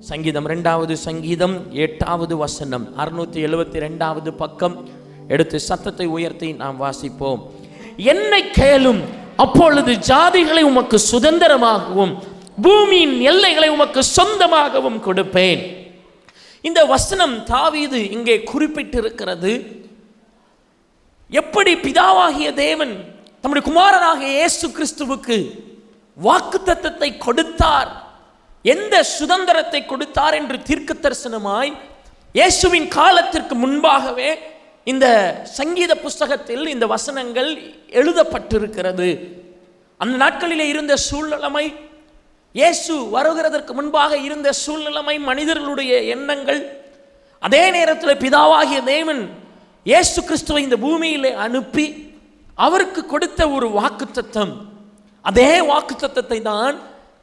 சங்கீதம் 2வது சங்கீதம் 8வது வசனம் 672வது பக்கம் எடுத்து சத்தத்தை உயர்த்தி நாம் வாசிப்போம். என்னை கேளும், அப்பொழுது ஜாதிகளை உமக்கு சுதந்திரமாகவும் பூமியின் எல்லைகளை உமக்கு சொந்தமாகவும் கொடுப்பேன். இந்த வசனம் தாவீது இங்கே குறிப்பிட்டிருக்கிறது. எப்படி பிதாவாகிய தேவன் தம்முடைய குமாரனாகிய இயேசு கிறிஸ்துவுக்கு வாக்குத்தத்தத்தை கொடுத்தார், எந்த சுதந்திரத்தை கொடுத்தார் என்று தீர்க்க தரிசனமாய் இயேசுவின் காலத்திற்கு முன்பாகவே இந்த சங்கீத புஸ்தகத்தில் இந்த வசனங்கள் எழுதப்பட்டிருக்கிறது. அந்த நாட்களிலே இருந்த சூழ்நிலைமை, இயேசு வருகிறதற்கு முன்பாக இருந்த சூழ்நிலைமை, மனிதர்களுடைய எண்ணங்கள், அதே நேரத்தில் பிதாவாகிய தேவன் இயேசு கிறிஸ்துவை இந்த பூமியிலே அனுப்பி அவருக்கு கொடுத்த ஒரு வாக்குத்தத்தம், அதே வாக்குத்தத்தத்தை தான்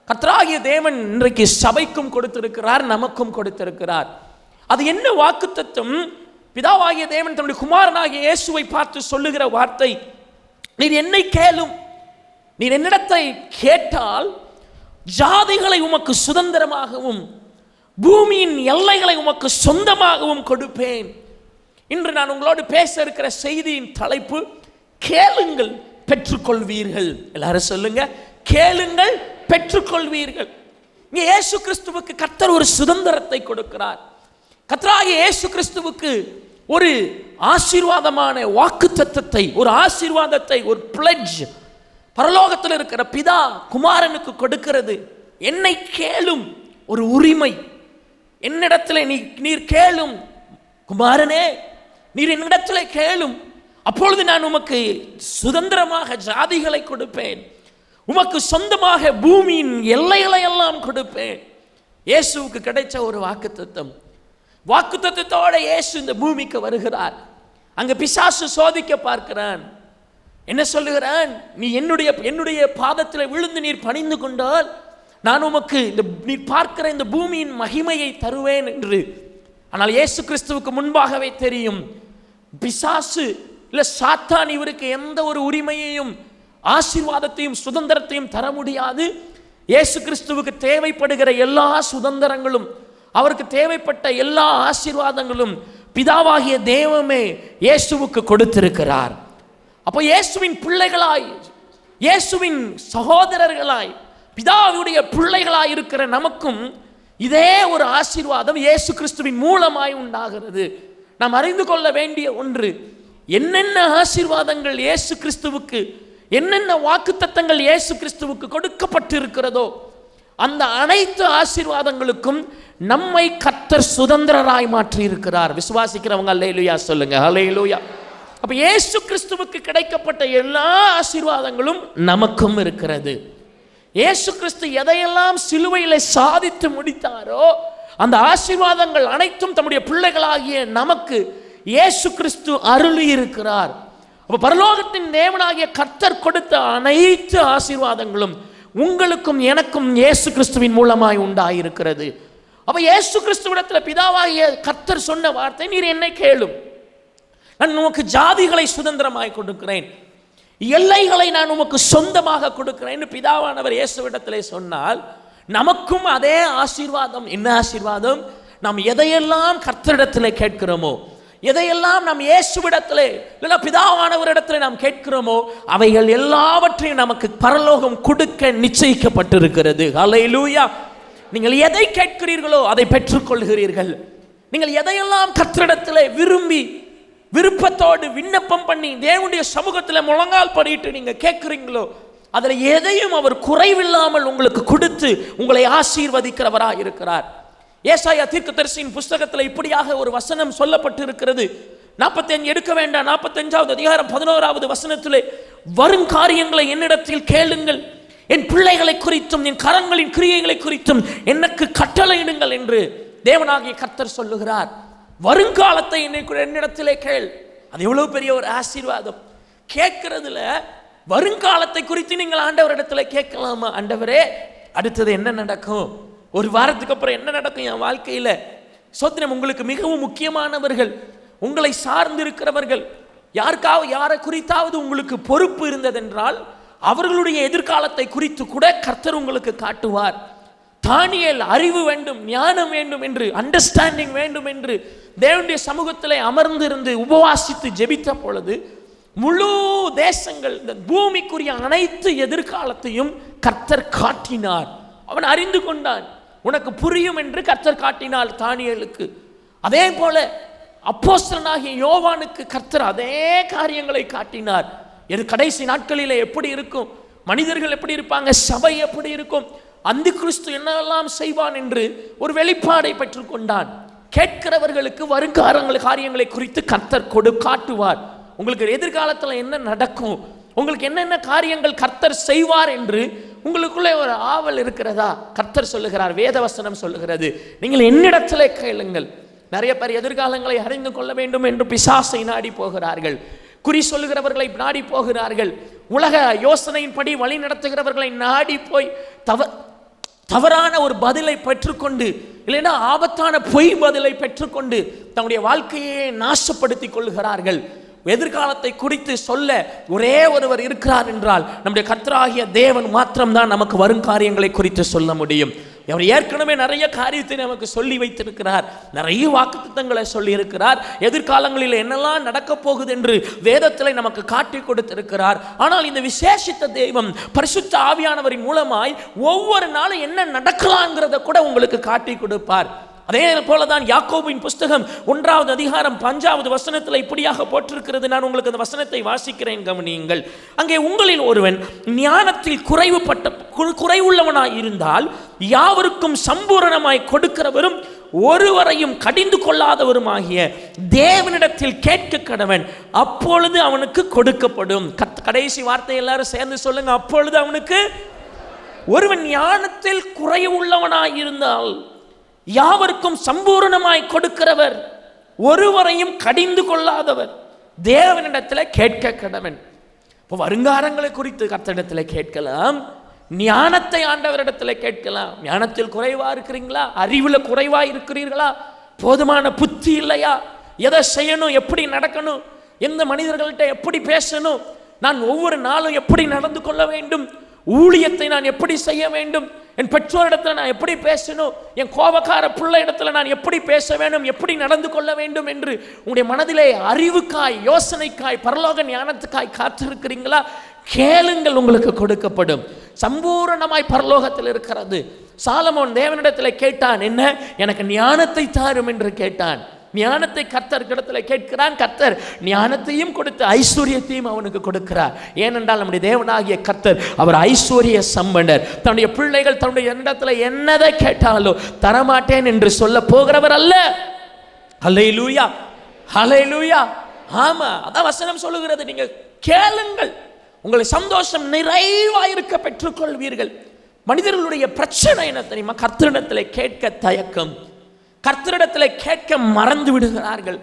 கர்த்தராகிய தேவன் இன்றைக்கு சபைக்கும் கொடுத்திருக்கிறார், நமக்கும் கொடுத்திருக்கிறார். அது என்ன வாக்குத்தத்தம்? பிதாவாகிய தேவன் தன்னுடைய குமாரனாகிய இயேசுவை பார்த்து சொல்லுகிற வார்த்தை, நீர் என்னை கேளும், நீர் என்னிடத்தை கேட்டால் ஜாதிகளை உமக்கு சுதந்திரமாகவும் பூமியின் எல்லைகளை உமக்கு சொந்தமாகவும் கொடுப்பேன். இன்று நான் உங்களோடு பேச இருக்கிற செய்தியின் தலைப்பு, கேளுங்கள் பெற்றுக்கொள்வீர்கள். எல்லாரும் சொல்லுங்க, கேளுங்கள் பெற்றுக்கொள்வீர்கள். இங்கே இயேசு கிறிஸ்துவுக்கு கர்த்தர் ஒரு சுதந்திரத்தை கொடுக்கிறார். கர்த்தராகிய இயேசு கிறிஸ்துவுக்கு ஒரு ஆசீர்வாதமான வாக்குத்தத்தத்தை, ஒரு ஆசீர்வாதத்தை, ஒரு பிளட்ஜ் பரலோகத்தில் இருக்கிற பிதா குமாரனுக்கு கொடுக்கிறது. என்னை கேளும், ஒரு உரிமை. என்னிடத்தில் நீர் கேளும் குமாரனே, நீர் என்னிடத்தில் கேளும், அப்பொழுது நான் உமக்கு சுதந்திரமாக ஜாதிகளை கொடுப்பேன், உமக்கு சொந்தமாக பூமியின் எல்லைகளை எல்லாம் கொடுப்பேன். இயேசுவுக்கு கிடைச்ச ஒரு வாக்குத்தத்தம். வாக்குத்தத்தத்தோட இயேசு இந்த பூமிக்கு வருகிறார். அங்க பிசாசு சோதிக்க பார்க்கிறான். என்ன சொல்லுகிறான்? நீ என்னுடைய பாதத்தில் விழுந்து நீர் பணிந்து கொண்டால் நான் உமக்கு நீர் பார்க்கிற இந்த பூமியின் மகிமையை தருவேன் என்று. ஆனால் இயேசு கிறிஸ்துவுக்கு முன்பாகவே தெரியும், பிசாசு இல்ல சாத்தான் இவருக்கு எந்த ஒரு உரிமையையும் ஆசீர்வாதத்தையும் சுதந்திரத்தையும் தர முடியாது. இயேசு கிறிஸ்துவுக்கு தேவைப்படுகிற எல்லா சுதந்திரங்களும், அவருக்கு தேவைப்பட்ட எல்லா ஆசீர்வாதங்களும் பிதாவாகிய தேவமே இயேசுவுக்கு கொடுத்திருக்கிறார். அப்போ இயேசுவின் பிள்ளைகளாய், இயேசுவின் சகோதரர்களாய், பிதாவுடைய பிள்ளைகளாய் இருக்கிற நமக்கும் இதே ஒரு ஆசீர்வாதம் இயேசு கிறிஸ்துவின் மூலமாய் உண்டாகிறது. நாம் அறிந்து கொள்ள வேண்டிய ஒன்று, என்னென்ன ஆசீர்வாதங்கள் இயேசு கிறிஸ்துவுக்கு, என்னென்ன வாக்குத்தத்தங்கள் இயேசு கிறிஸ்துவுக்கு கொடுக்கப்பட்டிருக்கிறதோ அந்த அனைத்து ஆசீர்வாதங்களுக்கும் நம்மை கர்த்தர் சுதந்திரராய் மாற்றி இருக்கிறார். விசுவாசிக்கிறவங்க அல்லேலூயா சொல்லுங்க, அல்லேலூயா. அப்ப இயேசு கிறிஸ்துவுக்கு கிடைக்கப்பட்ட எல்லா ஆசீர்வாதங்களும் நமக்கும் இருக்கிறது. இயேசு கிறிஸ்து எதையெல்லாம் சிலுவையில் சாதித்து முடித்தாரோ அந்த ஆசீர்வாதங்கள் அனைத்தும் தம்முடைய பிள்ளைகளாகிய நமக்கு இயேசு கிறிஸ்து அருளி இருக்கிறார். அப்ப பரலோகத்தின் தேவனாகிய கர்த்தர் கொடுத்த அனைத்து ஆசீர்வாதங்களும் உங்களுக்கும் எனக்கும் இயேசு கிறிஸ்துவின் மூலமாய் உண்டாயிருக்கிறது. அப்ப இயேசு கிறிஸ்துவிடத்தில் பிதாவாகிய கர்த்தர் சொன்ன வார்த்தை, நீர் என்னை கேளும், நான் உமக்கு ஜாதிகளை சுதந்திரமாய் கொடுக்கிறேன், எல்லைகளை நான் உமக்கு சொந்தமாக கொடுக்கிறேன் பிதாவானவர் இயேசுவிடத்திலே சொன்னால், நமக்கும் அதே ஆசீர்வாதம். என்ன ஆசீர்வாதம்? நாம் எதையெல்லாம் கர்த்தரிடத்திலே கேட்கிறோமோ, எதையெல்லாம் நாம் இயேசுவிடத்திலே இல்ல பிதாவானவரிடத்திலே நாம் கேட்கிறோமோ அவைகள் எல்லாவற்றையும் நமக்கு பரலோகம் கொடுக்க நிச்சயிக்கப்பட்டிருக்கிறது. ஹல்லேலூயா. நீங்கள் எதை கேட்கிறீர்களோ அதை பெற்றுக்கொள்கிறீர்கள். நீங்கள் எதையெல்லாம் கர்த்தரிடத்திலே விரும்பி விருப்பத்தோடு விண்ணப்பம் பண்ணி தேவனுடைய சமூகத்தில் முழங்கால் படிட்டு நீங்க கேட்கிறீங்களோ அதில் எதையும் அவர் குறைவில்லாமல் உங்களுக்கு கொடுத்து உங்களை ஆசீர்வதிக்கிறவராக இருக்கிறார். ஏசாயா தீர்க்கதரிசியின் புஸ்தகத்தில் இப்படியாக ஒரு வசனம் சொல்லப்பட்டு இருக்கிறது. 45 எடுக்க வேண்டாம், 45வது அதிகாரம் 11வது வசனத்திலே, வருங்காரியங்களை என்னிடத்தில் கேளுங்கள், என் பிள்ளைகளை குறித்தும் என் கரங்களின் கிரியைகளை குறித்தும் எனக்கு கட்டளையிடுங்கள் என்று தேவனாகிய கர்த்தர் சொல்லுகிறார். வருங்காலத்தை என்னிடத்திலே கேள். அது எவ்வளவு பெரிய ஒரு ஆசீர்வாதம். கேட்கிறதுல வருங்காலத்தை குறித்து நீங்கள் ஆண்டவரிடத்தில் கேட்கலாமா? ஆண்டவரே, அடுத்தது என்ன நடக்கும், ஒரு வாரத்துக்கு அப்புறம் என்ன நடக்கும் என் வாழ்க்கையில்? சோத்திரம். உங்களுக்கு மிகவும் முக்கியமானவர்கள், உங்களை சார்ந்து இருக்கிறவர்கள், யாரை குறித்தாவது உங்களுக்கு பொறுப்பு இருந்ததென்றால் அவர்களுடைய எதிர்காலத்தை குறித்து கூட கர்த்தர் உங்களுக்கு காட்டுவார். தானியேல் அறிவு வேண்டும், ஞானம் வேண்டும் என்று, அண்டர்ஸ்டாண்டிங் வேண்டும் என்று தேவனுடைய சமூகத்திலே அமர்ந்திருந்து உபவாசித்து ஜெபித்த பொழுது முழு தேசங்கள், இந்த பூமிக்குரிய அனைத்து எதிர்காலத்தையும் கர்த்தர் காட்டினார். அவன் அறிந்து கொண்டான். உனக்கு புரியும் என்று கர்த்தர் காட்டினார் தானியேலுக்கு. அதே போல அப்போஸ்தலனாகிய யோவானுக்கு கர்த்தர் அதே காரியங்களை காட்டினார். இது கடைசி நாட்களிலே எப்படி இருக்கும், மனிதர்கள் எப்படி இருப்பாங்க, சபை எப்படி இருக்கும், அந்தி கிறிஸ்து என்னெல்லாம் செய்வான் என்று ஒரு வெளிப்பாடை பெற்றுக்கொண்டான். கேட்கிறவர்களுக்கு வருங்கால காரியங்களை குறித்து கர்த்தர் காட்டுவார். உங்களுக்கு எதிர்காலத்தில் என்ன நடக்கும், உங்களுக்கு என்னென்ன காரியங்கள் கர்த்தர் செய்வார் என்று உங்களுக்குள்ளே ஒரு ஆவல் இருக்கிறதா? கர்த்தர் சொல்லுகிறார், வேதவசனம் சொல்லுகிறது, நீங்கள் என்னிடத்திலே கேளுங்கள். நிறைய பேர் எதிர்காலங்களை அறிந்து கொள்ள வேண்டும் என்று பிசாசை நாடி போகிறார்கள், குறி சொல்லுகிறவர்களை நாடி போகிறார்கள், உலக யோசனையின்படி வழி நடத்துகிறவர்களை நாடி போய் தவறான ஒரு பதிலை பெற்றுக்கொண்டு, இல்லைன்னா ஆபத்தான பொய் பதிலை பெற்றுக்கொண்டு தன்னுடைய வாழ்க்கையை நாசப்படுத்திக் கொள்கிறார்கள். எதிர்காலத்தை குறித்து சொல்ல ஒரே ஒருவர் இருக்கிறார் என்றால் நம்முடைய கர்த்தராகிய தேவன் மாத்திரம்தான் நமக்கு வரும் காரியங்களை குறித்து சொல்ல முடியும். அவர் ஏற்கனவே நிறைய காரியத்தை நமக்கு சொல்லி வைத்திருக்கிறார், நிறைய வாக்குத்தத்தங்களை சொல்லி இருக்கிறார், எதிர்காலங்களில் என்னெல்லாம் நடக்கப் போகுது என்று வேதத்தில் நமக்கு காட்டி கொடுத்திருக்கிறார். ஆனால் இந்த விசேஷித்த தெய்வம் பரிசுத்த ஆவியானவரின் மூலமாய் ஒவ்வொரு நாளும் என்ன நடக்கலாம்ங்கிறத கூட உங்களுக்கு காட்டி கொடுப்பார். அதே போலதான் யாக்கோபின் புஸ்தகம் 1வது அதிகாரம் 5வது வசனத்தில் இப்படியாக போட்டிருக்கிறது. நான் உங்களுக்கு அந்த வசனத்தை வாசிக்கிறேன், கவனியுங்கள். அங்கே உங்களில் ஒருவன் ஞானத்தில் குறைவுள்ளவனாய் இருந்தால் யாவருக்கும் சம்பூரணமாய் கொடுக்கிறவரும் ஒருவரையும் கடிந்து கொள்ளாதவருமாகிய தேவனிடத்தில் கேட்க கடவன், அப்பொழுது அவனுக்கு கொடுக்கப்படும். கடைசி வார்த்தை எல்லாரும் சேர்ந்து சொல்லுங்க, அப்பொழுது அவனுக்கு. ஒருவன் ஞானத்தில் குறைவுள்ளவனாய் இருந்தால் யாவருக்கும் சம்பூர்ணமாய் கொடுக்கிறவர், ஒருவரையும் கடிந்து கொள்ளாதவர், தேவனிடத்தில் கேட்க கடவன். இப்போ வருங்காலங்களை குறித்து கர்த்தரிடத்தில் கேட்கலாம், ஞானத்தை ஆண்டவரிடத்தில் கேட்கலாம். ஞானத்தில் குறைவா இருக்கிறீங்களா? அறிவுல குறைவா இருக்கிறீர்களா? போதுமான புத்தி இல்லையா? எதை செய்யணும், எப்படி நடக்கணும், எந்த மனிதர்கள்ட்ட எப்படி பேசணும், நான் ஒவ்வொரு நாளும் எப்படி நடந்து கொள்ள வேண்டும், ஊழியத்தை நான் எப்படி செய்ய வேண்டும், என் பெற்றோரிடத்தில் நான் எப்படி பேசணும், என் கோபக்கார பிள்ளை இடத்துல நான் எப்படி பேச வேண்டும், எப்படி நடந்து கொள்ள வேண்டும் என்று உங்களுடைய மனதிலே அறிவுக்காய், யோசனைக்காய், பரலோக ஞானத்துக்காய் காத்திருக்கிறீங்களா? கேளுங்கள், உங்களுக்கு கொடுக்கப்படும். சம்பூரணமாய் பரலோகத்தில் இருக்கிறது. சாலமோன் தேவனிடத்தில் கேட்டான், என்ன, எனக்கு ஞானத்தை தாரும் என்று கேட்டான். ஞானத்தை கர்த்தர் இடத்தில் கேட்கிறான். கர்த்தர் ஞானத்தையும் கொடுத்து ஐஸ்வர்யத்தையும் அவனுக்கு கொடுக்கிறார். ஏனென்றால் நம்முடைய தேவனாகிய கர்த்தர் அவர் ஐஸ்வர்ய சம்பந்தர். தன்னுடைய பிள்ளைகள் தன்னுடைய இடத்துல என்னதை கேட்டாலோ தரமாட்டேன் என்று சொல்ல போகிறவர் அல்ல. ஹல்லேலூயா, ஹல்லேலூயா. ஆமா, அதான் வசனம் சொல்லுகிறது, நீங்க கேளுங்கள், உங்களை சந்தோஷம் நிறைவாயிருக்க பெற்றுக்கொள்வீர்கள். மனிதர்களுடைய பிரச்சனை என்ன தெரியுமா? கர்த்தரிடத்தில் கேட்க தயக்கம், கர்த்தரிடத்தில் கேட்க மறந்து விடுகிறார்கள்.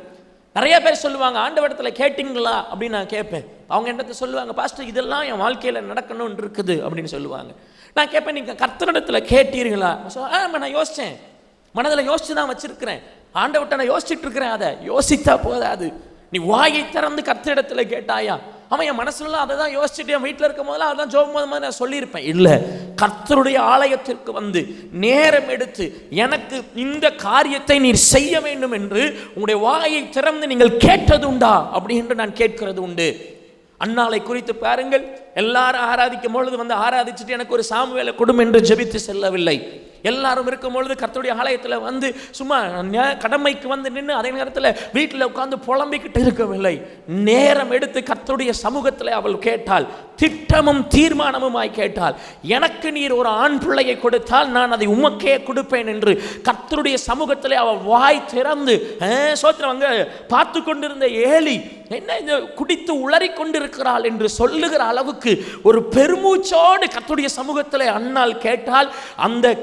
நிறைய பேர் சொல்லுவாங்க, ஆண்டவரிடத்தில் கேட்டீங்களா அப்படின்னு நான் கேட்பேன். அவங்க என்னத்தை சொல்லுவாங்க, பாஸ்டர் இதெல்லாம் என் வாழ்க்கையில் நடக்கணும்னு இருக்குது அப்படின்னு சொல்லுவாங்க. நான் கேட்பேன், நீங்கள் கர்த்தரிடத்தில் கேட்டீர்களா? நான் யோசித்தேன், மனதில் யோசிச்சு தான் வச்சிருக்கிறேன், ஆண்டவர்கிட்ட நான் யோசிச்சுட்டு இருக்கிறேன். அதை யோசித்தா போதாது, நீ வாயை திறந்து கர்த்தரிடத்தில் கேட்டாயா? அவன் என் மனசுல அதை தான் யோசிச்சுட்டு என் வீட்டில் இருக்கும் போதெல்லாம் அதான் ஜோம் போது நான் சொல்லியிருப்பேன். இல்லை, கர்த்தருடைய ஆலயத்திற்கு வந்து நேரம் எடுத்து எனக்கு இந்த காரியத்தை நீர் செய்ய வேண்டும் என்று உங்களுடைய வாயை திறந்து நீங்கள் கேட்டது உண்டா அப்படி என்று நான் கேட்கிறது உண்டு. அன்னாளை குறித்து பாருங்கள், எல்லாரும் ஆராதிக்கும் பொழுது வந்து ஆராதிச்சுட்டு எனக்கு ஒரு சாமுவேலை கொடும் என்று ஜெபித்து செல்லவில்லை. எல்லாரும் இருக்கும் பொழுது கர்த்தருடைய ஆலயத்தில் வந்து சும்மா கடமைக்கு வந்து நின்று அதே நேரத்தில் வீட்டில் உட்கார்ந்து புலம்பிக்கிட்டு இருக்கவில்லை. நேரம் எடுத்து கர்த்தருடைய சமூகத்தில் அவள் கேட்டாள், திட்டமும் தீர்மானமுமாய் கேட்டாள். எனக்கு நீர் ஒரு ஆண் பிள்ளையை கொடுத்தால் நான் அதை உமக்கே கொடுப்பேன் என்று கர்த்தருடைய சமூகத்தில் அவள் வாய் திறந்து சோத்திரவங்க பார்த்து கொண்டிருந்த ஏலி என்ன இந்த குடித்து உளறி கொண்டிருக்கிறாள் என்று சொல்லுகிற அளவுக்கு ஒரு பெருமூச்சோடு கர்த்தருடைய சமூகத்தில் அன்னாள் கேட்டால், அந்த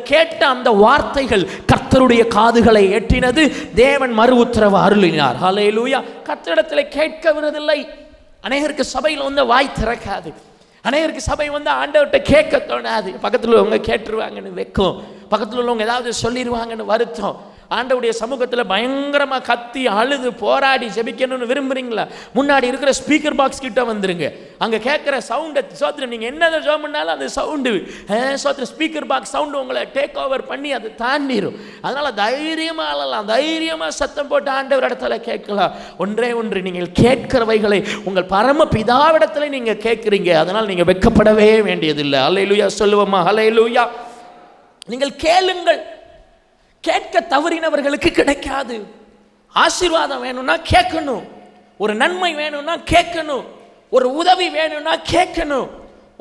அந்த வார்த்தைகள் கர்த்தருடைய காதுகளை எட்டினது. தேவன் மறு உத்தரவு அருளினார். ஹல்லேலூயா. கர்த்தரிடத்தில் கேட்கவில்லை. அநேகருக்கு சபையில் வந்து வாய் திறக்காது, அநேகருக்கு சபை வந்து ஆண்டவர்கிட்ட கேட்க தோணாது. பக்கத்தில் உள்ளவங்க கேட்டுருவாங்கன்னு வெக்கம், பக்கத்தில் உள்ளவங்க ஏதாவது சொல்லிடுவாங்கன்னு வருத்தம். ஆண்டவருடைய சமூகத்தில் பயங்கரமாக கத்தி அழுது போராடி ஜெபிக்கணும்னு விரும்புகிறீங்களா? முன்னாடி இருக்கிற ஸ்பீக்கர் பாக்ஸ் கிட்ட வந்துருங்க. அங்கே கேட்குற சவுண்டை சோத்திரம் நீங்கள் என்னதை ஜெபம் பண்ணாலும் அந்த சவுண்டு சோத்திரம் ஸ்பீக்கர் பாக்ஸ் சவுண்டு உங்களை டேக் ஓவர் பண்ணி அதை தாண்டிடும். அதனால் தைரியமாக அழலாம், தைரியமாக சத்தம் போட்டு ஆண்டவர் இடத்துல கேட்கலாம். ஒன்றே ஒன்று, நீங்கள் கேட்கிறவைகளை உங்கள் பரம பிதாவிடத்தில் நீங்கள் கேட்குறீங்க. அதனால் நீங்கள் வெட்கப்படவே வேண்டியதில்லை. அல்லேலூயா சொல்லுவோமா? அல்லேலூயா. நீங்கள் கேளுங்கள். கேட்க தவறினவர்களுக்கு கிடைக்காது. ஆசீர்வாதம் வேணும்னா கேட்கணும், ஒரு நன்மை வேணும்னா கேட்கணும், ஒரு உதவி வேணும்னா கேட்கணும்,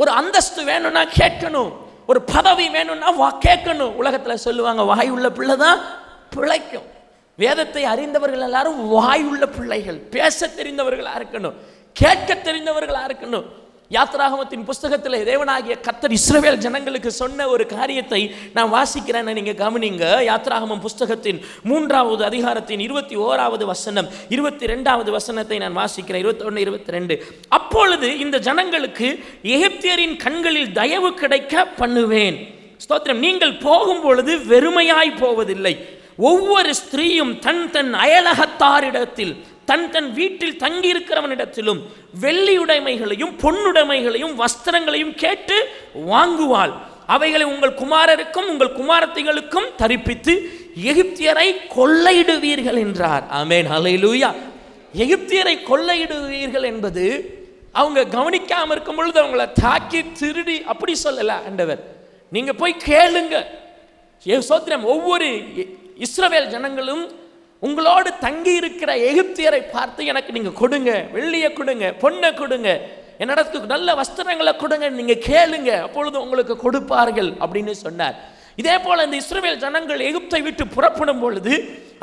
ஒரு அந்தஸ்து வேணும்னா கேட்கணும், ஒரு பதவி வேணும்னா கேட்கணும். உலகத்தில் சொல்லுவாங்க, வாய் உள்ள பிள்ளை தான் பிழைக்கும். வேதத்தை அறிந்தவர்கள் எல்லாரும் வாய் உள்ள பிள்ளைகள், பேச தெரிந்தவர்களா இருக்கணும், கேட்க தெரிந்தவர்களா இருக்கணும். யாத்ராகமத்தின் புஸ்தகத்தில் தேவனாகிய கர்த்தர் இஸ்ரவேல் ஜனங்களுக்கு சொன்ன ஒரு காரியத்தை நான் வாசிக்கிறேன்னு நீங்க கவனிங்க. யாத்ராகமம் புஸ்தகத்தின் 3வது அதிகாரத்தின் 21வது வசனம் 22வது வசனத்தை நான் வாசிக்கிறேன். 21, 22. அப்பொழுது இந்த ஜனங்களுக்கு எகிப்தியரின் கண்களில் தயவு கிடைக்க பண்ணுவேன். ஸ்தோத்திரம். நீங்கள் போகும் பொழுது வெறுமையாய் போவதில்லை. ஒவ்வொரு ஸ்திரீயும் தன் தன் அயலகத்தாரிடத்தில் தன் வீட்டில் தங்கியிருக்கிறவனிடத்திலும் வெள்ளியுடைமைகளையும் பொன்னுடைமைகளையும் வஸ்திரங்களையும் கேட்டு வாங்குவாள். அவைகளை உங்கள் குமாரருக்கும் உங்கள் குமாரத்திகளுக்கும் தரிப்பித்து எகிப்தியரை கொள்ளையிடுவீர்கள் என்றார். ஆமென், ஹல்லேலூயா. எகிப்தியரை கொள்ளையிடுவீர்கள் என்பது அவங்க கவனிக்காம இருக்கும் பொழுது அவங்கள தாக்கி திருடி அப்படி சொல்லல ஆண்டவர். நீங்க போய் கேளுங்க. சோத்திரம். ஒவ்வொரு இஸ்ரவேல் ஜனங்களும் உங்களோடு தங்கி இருக்கிற எகிப்தியரை பார்த்து எனக்கு நீங்க கொடுங்க, வெள்ளியை கொடுங்க, பொண்ணை கொடுங்க, என்னிடத்துக்கு நல்ல வஸ்திரங்களை கொடுங்க, நீங்க கேளுங்க, அப்பொழுது உங்களுக்கு கொடுப்பார்கள் அப்படின்னு சொன்னார். இதே போல இந்த இஸ்ரவேல் ஜனங்கள் எகிப்தை விட்டு புறப்படும் பொழுது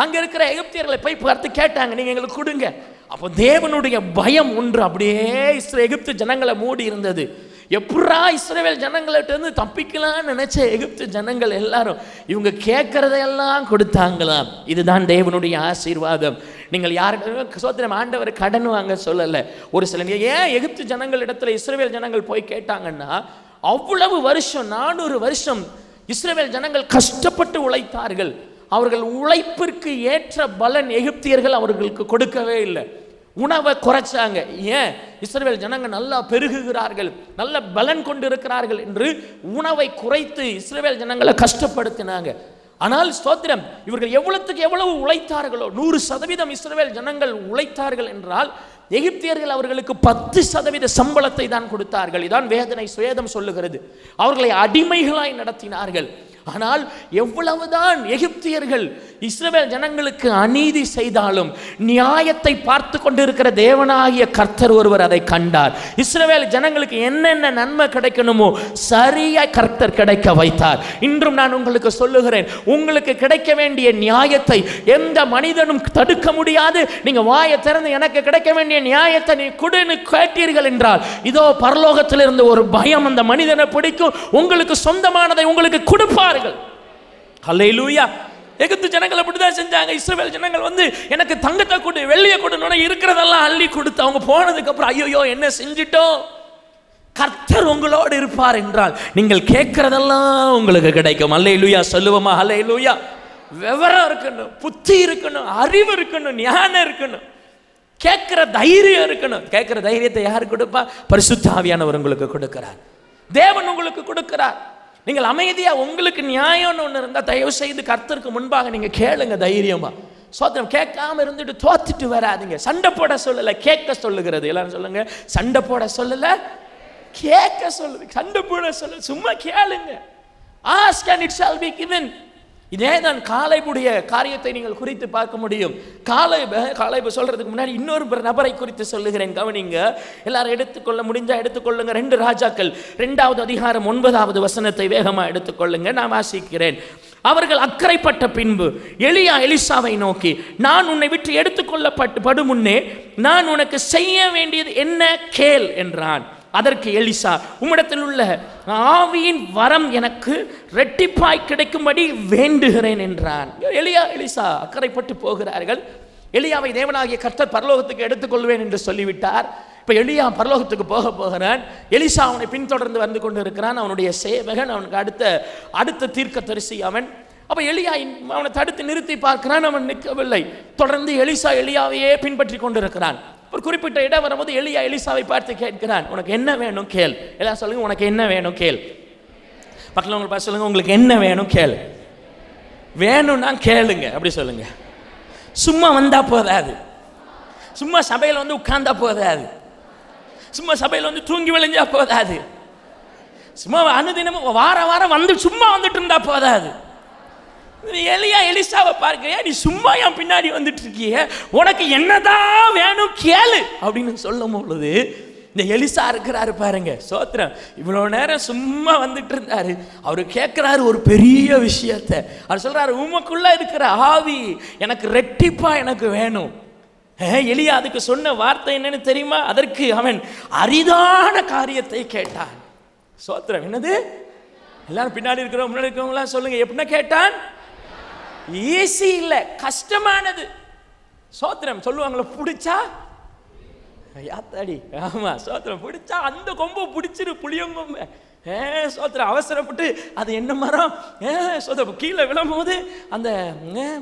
அங்க இருக்கிற எகிப்தியர்களை போய் பார்த்து கேட்டாங்க, நீங்க எங்களுக்கு கொடுங்க. அப்போ தேவனுடைய பயம் ஒன்று அப்படியே எகிப்து ஜனங்களை மூடி இருந்தது. எப்படா இஸ்ரவேல் ஜனங்கள்ட்ட இருந்து தப்பிக்கலாம்னு நினைச்ச எகிப்து ஜனங்கள் எல்லாரும் இவங்க கேட்கறதையெல்லாம் கொடுத்தாங்களாம். இதுதான் தேவனுடைய ஆசீர்வாதம். நீங்கள் யாருக்கு சோத்திரம் ஆண்டவர் கடன் வாங்க சொல்லலை. ஒரு சில ஏன் எகிப்து ஜனங்கள் இடத்துல இஸ்ரவேல் ஜனங்கள் போய் கேட்டாங்கன்னா, அவ்வளவு வருஷம் 400 வருஷம் இஸ்ரவேல் ஜனங்கள் கஷ்டப்பட்டு உழைத்தார்கள். அவர்கள் உழைப்பிற்கு ஏற்ற பலன் எகிப்தியர்கள் அவர்களுக்கு கொடுக்கவே இல்லை. உணவை குறைச்சாங்க. ஏன்? இஸ்ரவேல் ஜனங்கள் நல்லா பெருகுகிறார்கள், நல்ல பலன் கொண்டு இருக்கிறார்கள் என்று உணவை குறைத்து இஸ்ரவேல் ஜனங்களை கஷ்டப்படுத்தினாங்க. ஆனால் ஸ்தோத்திரம், இவர்கள் எவ்வளவு உழைத்தார்களோ 100% இஸ்ரவேல் ஜனங்கள் உழைத்தார்கள் என்றால் எகிப்தியர்கள் அவர்களுக்கு 10% சம்பளத்தை தான் கொடுத்தார்கள். இதான் வேதம் சொல்லுகிறது. அவர்களை அடிமைகளாய் நடத்தினார்கள். ஆனால் எவ்வளவுதான் எகிப்தியர்கள் இஸ்ரவேல் ஜனங்களுக்கு அநீதி செய்தாலும் நியாயத்தை பார்த்து கொண்டிருக்கிற தேவனாகிய கர்த்தர் ஒருவர் அதை கண்டார். இஸ்ரவேல் ஜனங்களுக்கு என்னென்ன நன்மை கிடைக்கணுமோ சரியாய் கர்த்தர் கிடைக்க வைத்தார். இன்றும் நான் உங்களுக்கு சொல்லுகிறேன், உங்களுக்கு கிடைக்க வேண்டிய நியாயத்தை எந்த மனிதனும் தடுக்க முடியாது. நீங்க வாயை திறந்து எனக்கு கிடைக்க வேண்டிய நியாயத்தை நீ கொடுன்னு கேட்டீர்கள் என்றால் இதோ பரலோகத்திலிருந்து ஒரு பயம் அந்த மனிதனை பிடிக்கும். உங்களுக்கு சொந்தமானதை உங்களுக்கு கொடுப்பார். ஹல்லேலூயா. எகிப்து ஜனங்கள் அப்படிதான் செஞ்சாங்க. இஸ்ரவேல் ஜனங்கள் எனக்கு தங்கத்தை கொடு, வெள்ளியை கொடுன்னு இருக்கிறதெல்லாம் அள்ளி கொடுத்து அவங்க போனதுக்கு அப்புறம் ஐயோ என்ன செஞ்சிட்டோம். கர்த்தர் உங்களோடு இருப்பார் என்றால் நீங்கள் கேட்கிறதெல்லாம் உங்களுக்கு கிடைக்கும். ஹல்லேலூயா சொல்லுவோமா? ஹல்லேலூயா. விவரம் இருக்கணும், புத்தி இருக்கணும், அறிவு இருக்கணும், ஞானம் இருக்கணும், கேட்கிற தைரியம் இருக்கணும். கேட்கிற தைரியத்தை யார் கொடுப்பா? பரிசுத்த ஆவியானவர் உங்களுக்கு கொடுக்கிறார். தேவன் உங்களுக்கு கொடுக்கிறார். நீங்கள் அமைதியா உங்களுக்கு நியாயம்னு ஒன்று இருந்தால் தயவு செய்து கர்த்தருக்கு முன்பாக நீங்க கேளுங்க தைரியமா. சோத்திரம். கேட்காம இருந்துட்டு தோத்துட்டு வராதிங்க. சண்டை போட சொல்லல, கேட்க சொல்லுகிறது. எல்லாரும் சொல்லுங்க, சண்டை போட சொல்லல, கேட்க சொல்லுது. சண்டை போட சொல்ல, சும்மா கேளுங்க. Ask and it shall be given. இதே தான் காலேபுடைய காரியத்தை நீங்கள் குறித்து பார்க்க முடியும். காலேபு சொல்றதுக்கு முன்னாடி இன்னொரு நபரை குறித்து சொல்லுகிறேன், கவனிங்க. எல்லாரும் எடுத்துக்கொள்ள முடிஞ்சா எடுத்துக்கொள்ளுங்க. 2 ராஜாக்கள் 2வது அதிகாரம் 9வது வசனத்தை வேகமா எடுத்துக்கொள்ளுங்க. நான் வாசிக்கிறேன். அவர்கள் அக்கறைப்பட்ட பின்பு எலியா எலிசாவை நோக்கி, நான் உன்னை விட்டு எடுத்துக்கொள்ளப்படும் முன்னே நான் உனக்கு செய்ய வேண்டியது என்ன கேள் என்றான். அதற்கு எலிசா, உம்மிடத்தில் உள்ள ஆவியின் வரம் எனக்கு இரட்டிப்பாய் கிடைக்கும்படி வேண்டுகிறேன் என்றான். எலிசா அக்கறைப்பட்டு போகிறார்கள். எலியாவை தேவனாகிய கர்த்தர் பரலோகத்துக்கு எடுத்துக்கொள்வேன் என்று சொல்லிவிட்டார். இப்ப எலியா பரலோகத்துக்கு போகிறான். எலிசா அவனை பின்தொடர்ந்து வந்து கொண்டு இருக்கிறான். அவனுடைய சேவகன், அவனுக்கு அடுத்த தீர்க்கதரிசி அவன். அப்ப எலியா அவனை தடுத்து நிறுத்தி பார்க்கிறான், அவன் நிற்கவில்லை. தொடர்ந்து எலிசா எலியாவையே பின்பற்றி கொண்டிருக்கிறான். ஒரு குறிப்பிட்ட இடம் வரும்போது எலியா எலிசாவை பார்த்து கேட்கிறான், உனக்கு என்ன வேணும் கேள். எல்லாம் சொல்லுங்க, உனக்கு என்ன வேணும் கேள். பக்கத்தில் உங்களை பார்த்து சொல்லுங்க, உங்களுக்கு என்ன வேணும் கேள். வேணும்னா கேளுங்க, அப்படி சொல்லுங்க. சும்மா வந்தா போதாது, சும்மா சபையில் வந்து உட்கார்ந்தா போதாது, சும்மா சபையில் வந்து தூங்கி விளைஞ்சா போதாது, சும்மா அனுதினமும் வார வாரம் வந்து சும்மா வந்துட்டு இருந்தா போதாது. எலியா எலிசாவை பார்க்கிறியா, நீ சும்மா என் பின்னாடி வந்துட்டு இருக்கிய, உனக்கு என்னதான் வேணும் கேளு அப்படின்னு சொல்லும் பொழுது இந்த எலிசா இருக்கிறாரு பாருங்க, சோத்திரம். இவ்வளவு நேரம் சும்மா வந்துட்டு இருந்தாரு, அவரு கேட்கிறாரு ஒரு பெரிய விஷயத்தை. அவர் சொல்றாரு, உமக்குள்ள இருக்கிற ஆவி எனக்கு ரெட்டிப்பா எனக்கு வேணும். எலியா அதுக்கு சொன்ன வார்த்தை என்னன்னு தெரியுமா? அதற்கு அவன் அரிதான காரியத்தை கேட்டான். சோத்திரம். என்னது? எல்லாரும் பின்னாடி இருக்கிறோம் முன்னாடி இருக்கிறவங்களாம் சொல்லுங்க, எப்படின்னா கேட்டான்? ஈஸி இல்லை, கஷ்டமானது. சோத்திரம். சொல்லுவாங்களா, பிடிச்சா யாத்தாடி. ஆமா, சோத்திரம். பிடிச்சா அந்த கொம்பு பிடிச்சிரு, புளியங்கொம்பு. சோத்திரம். அவசரப்பட்டு அது என்ன மரம், சோத்திரம், கீழே விழும்போது அந்த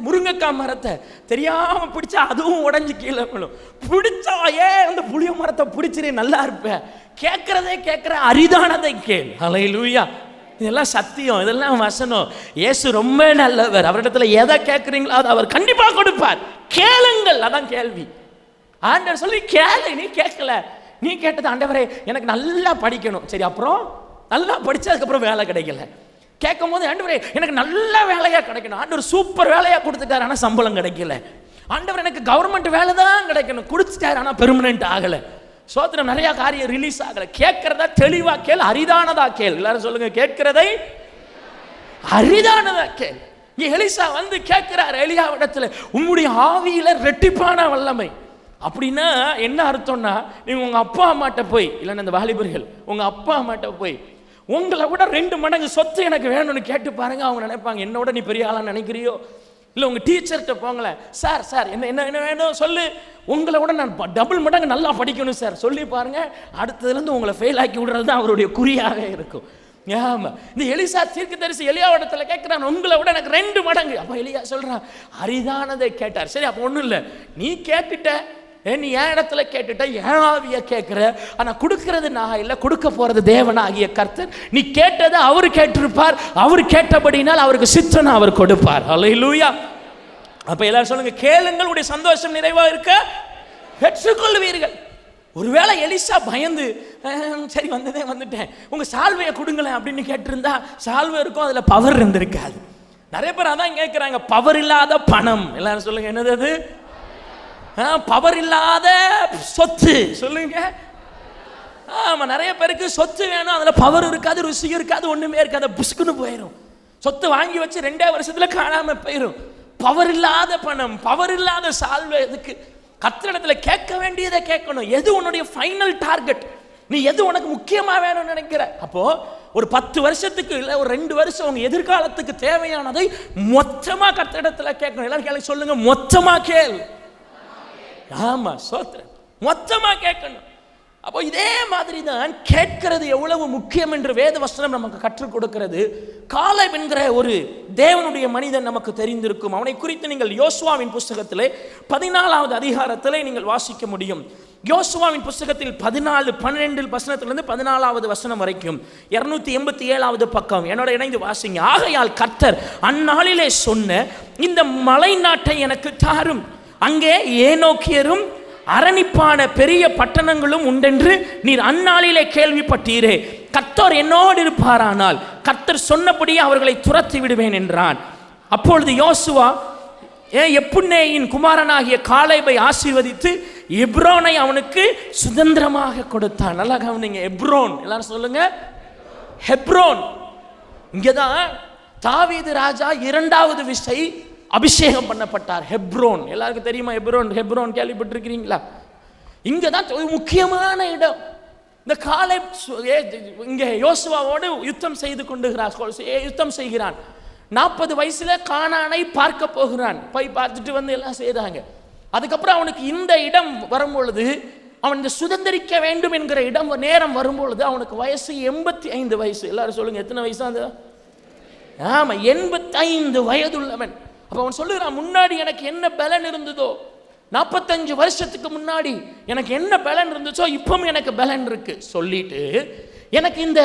முருங்கைக்காய் மரத்தை தெரியாம பிடிச்சா அதுவும் உடஞ்சி கீழே விழும். பிடிச்சா அந்த புளிய மரத்தை பிடிச்சிரு, நல்லா இருப்ப. கேட்கறதே கேட்கிற, அரிதானதை கேள். ஹல்லேலூயா. இதெல்லாம் சத்தியம், இதெல்லாம் வசனம். இயேசு ரொம்ப நல்லவர். அவரிடத்துல எதை கேட்குறீங்களோ அதை அவர் கண்டிப்பா கொடுப்பார். கேளுங்கள், அதான் கேள்வி. ஆண்டவர் சொல்லி கேளு. நீ கேட்கல, நீ கேட்டது, ஆண்டவரே எனக்கு நல்லா படிக்கணும். சரி, அப்புறம் நல்லா படிச்சதுக்கப்புறம் வேலை கிடைக்கல. கேட்கும் போது, ஆண்டவரே எனக்கு நல்ல வேலையா கிடைக்கணும். ஆண்டவர் சூப்பர் வேலையா கொடுத்துட்டாரு, ஆனால் சம்பளம் கிடைக்கல. ஆண்டவர் எனக்கு கவர்மெண்ட் வேலை தான் கிடைக்கணும், கொடுத்துட்டாரு, ஆனால் பெர்மனன்ட் ஆகலை. சோத்திரம். நிறைய காரியம் ரிலீஸ் ஆகல. கேட்கிறதா தெளிவா கேள், அரிதானதா கேள். எல்லாரும் சொல்லுங்க, கேட்கிறதை அரிதானதா கேள். எலிசா வந்து கேட்கிறார் எலியாவிடத்துல, உம்முடைய ஆவியில ரெட்டிப்பான வல்லமை. அப்படின்னா என்ன அர்த்தம்னா, நீங்க உங்க அப்பா அம்மாட்ட போய், இல்லைன்னா இந்த வாலிபர்கள் உங்க அப்பா அம்மாட்ட போய் உங்களை விட 2 மடங்கு சொத்து எனக்கு வேணும்னு கேட்டு பாருங்க. அவங்க நினைப்பாங்க, என்னோட நீ பெரிய ஆளா நினைக்கிறியோ? இல்லை உங்கள் டீச்சர்கிட்ட போங்களேன், சார் சார் என்ன என்ன என்ன வேணும் சொல்லு, உங்களை விட நான் டபுள் மடங்கு நல்லா படிக்கணும் சார் சொல்லி பாருங்க. அடுத்ததுலேருந்து உங்களை ஃபெயில் ஆக்கி விடுறது தான் அவருடைய குறியாக இருக்கும். ஆமாம். இந்த எலிசா தீர்க்கதரிசி எலியாவிடத்தில் கேட்குறான், உங்களை விட எனக்கு 2 மடங்கு. அப்போ எலியா சொல்கிறான், அரிதானதை கேட்டார். சரி, அப்போ ஒன்றும் இல்லை, நீ கேட்டுட்ட, நீ என் இடத்துல கேட்டுட்ட, என் ஆவிய கேட்குற, ஆனால் கொடுக்கறது நான் இல்லை, கொடுக்க போகிறது தேவனாகிய கர்த்தர். நீ கேட்டதை அவர் கேட்டிருப்பார், அவர் கேட்டபடினால் அவருக்கு சித்தனை அவர் கொடுப்பார். ஹல்லேலூயா. அப்போ எல்லாரும் சொல்லுங்க, கேளுங்கள், உடைய சந்தோஷம் நிறைவாக இருக்க பெற்றுக்கொள்வீர்கள். ஒருவேளை எலிசா பயந்து, சரி வந்ததே வந்துட்டேன், உங்கள் சால்வையை கொடுங்களேன் அப்படின்னு கேட்டிருந்தா சால்வை இருக்கும், அதில் பவர் இருந்திருக்காது. நிறைய பேர் அதான் கேட்குறாங்க, பவர் இல்லாத பணம். எல்லாரும் சொல்லுங்க, என்னது அது? பவர் இல்லாத சொத்து. சொல்லுங்க. ஆமா, நிறைய பேருக்கு சொத்து வேணும், அதுல பவர் இருக்காது, ருசி இருக்காது, ஒண்ணுமே இருக்காது, புஷ்குன்னு போயிடும். சொத்து வாங்கி வச்சு 2 வருஷத்துல காணாம போயிடும். பவர் இல்லாத பணம், பவர் இல்லாத சால்வை. எதுக்கு? கர்த்தரிடத்துல கேட்க வேண்டியதை கேட்கணும். எது உன்னுடைய ஃபைனல் டார்கெட்? நீ எது உனக்கு முக்கியமா வேணும்னு நினைக்கிற? அப்போ ஒரு 10 வருஷத்துக்கு இல்லை, ஒரு 2 வருஷம் உங்க எதிர்காலத்துக்கு தேவையானதை மொத்தமா கர்த்தரிடத்துல கேட்கணும். எல்லாரும் கேள்வி சொல்லுங்க, மொத்தமா கேள். ஆமா, சோத்திரம். மொத்தமா கேட்கணும். அப்போ இதே மாதிரி தான் கேட்கிறது எவ்வளவு முக்கியம் என்று வேத வசனம் நமக்கு கற்றுக் கொடுக்கிறது. காலேப் என்கிற ஒரு தேவனுடைய மனிதன் நமக்கு தெரிந்திருக்கும். அவனை குறித்து நீங்கள் யோசுவாவின் புஸ்தகத்திலே 14வது அதிகாரத்திலே நீங்கள் வாசிக்க முடியும். யோசுவாவின் புஸ்தகத்தில் 14 வசனத்திலிருந்து 14வது வசனம் வரைக்கும் 287வது பக்கம் என்னோட இணைந்து வாசிங்க. ஆகையால் கர்த்தர் அந்நாளிலே சொன்ன இந்த மலை நாட்டை எனக்கு தாரும், அங்கே ஏனோக்கியரும் அரணிப்பான பெரிய பட்டணங்களும் உண்டென்று நீர் அந்நாளிலே கேள்விப்பட்டீரே. கர்த்தர் என்னோடு இருப்பாரானால் கர்த்தர் சொன்னபடியே அவர்களை துரத்தி விடுவேன் என்றான். அப்பொழுது யோசுவா எப்புன்னேயின் குமாரனாகிய காலேபை ஆசீர்வதித்து எப்ரோனை அவனுக்கு சுதந்திரமாக கொடுத்தான். நல்லா கவனிங்க, எப்ரோன். எல்லாரும் சொல்லுங்க, ஹெப்ரோன். இங்கதான் தாவீது ராஜா 2வது விசை அபிஷேகம் பண்ணப்பட்டார். ஹெப்ரோன் எல்லாருக்கும் தெரியுமா? ஹெப்ரோன் கேள்விப்பட்டிருக்கிறீங்களா? இங்க தான் முக்கியமான இடம். இந்த காலேப் இங்கே யோசுவாவோடு யுத்தம் செய்கிறான். 40 வயசுல கானானை பார்க்க போகிறான். போய் பார்த்துட்டு வந்து எல்லாம் செய்தாங்க. அதுக்கப்புறம் அவனுக்கு இந்த இடம் வரும்பொழுது, அவன் இந்த சுதந்திரிக்க வேண்டும் என்கிற இடம் நேரம் வரும்பொழுது அவனுக்கு வயசு 85 வயசு. எல்லாரும் சொல்லுங்க, எத்தனை வயசு? அந்த ஆமா, 85 வயதுள்ளவன். அப்ப அவன் சொல்லுகிறான், முன்னாடி எனக்கு என்ன பலன் இருந்ததோ, 45 வருஷத்துக்கு முன்னாடி எனக்கு என்ன பலன் இருந்துச்சோ இப்பவும் எனக்கு பலன் இருக்கு சொல்லிட்டு, எனக்கு இந்த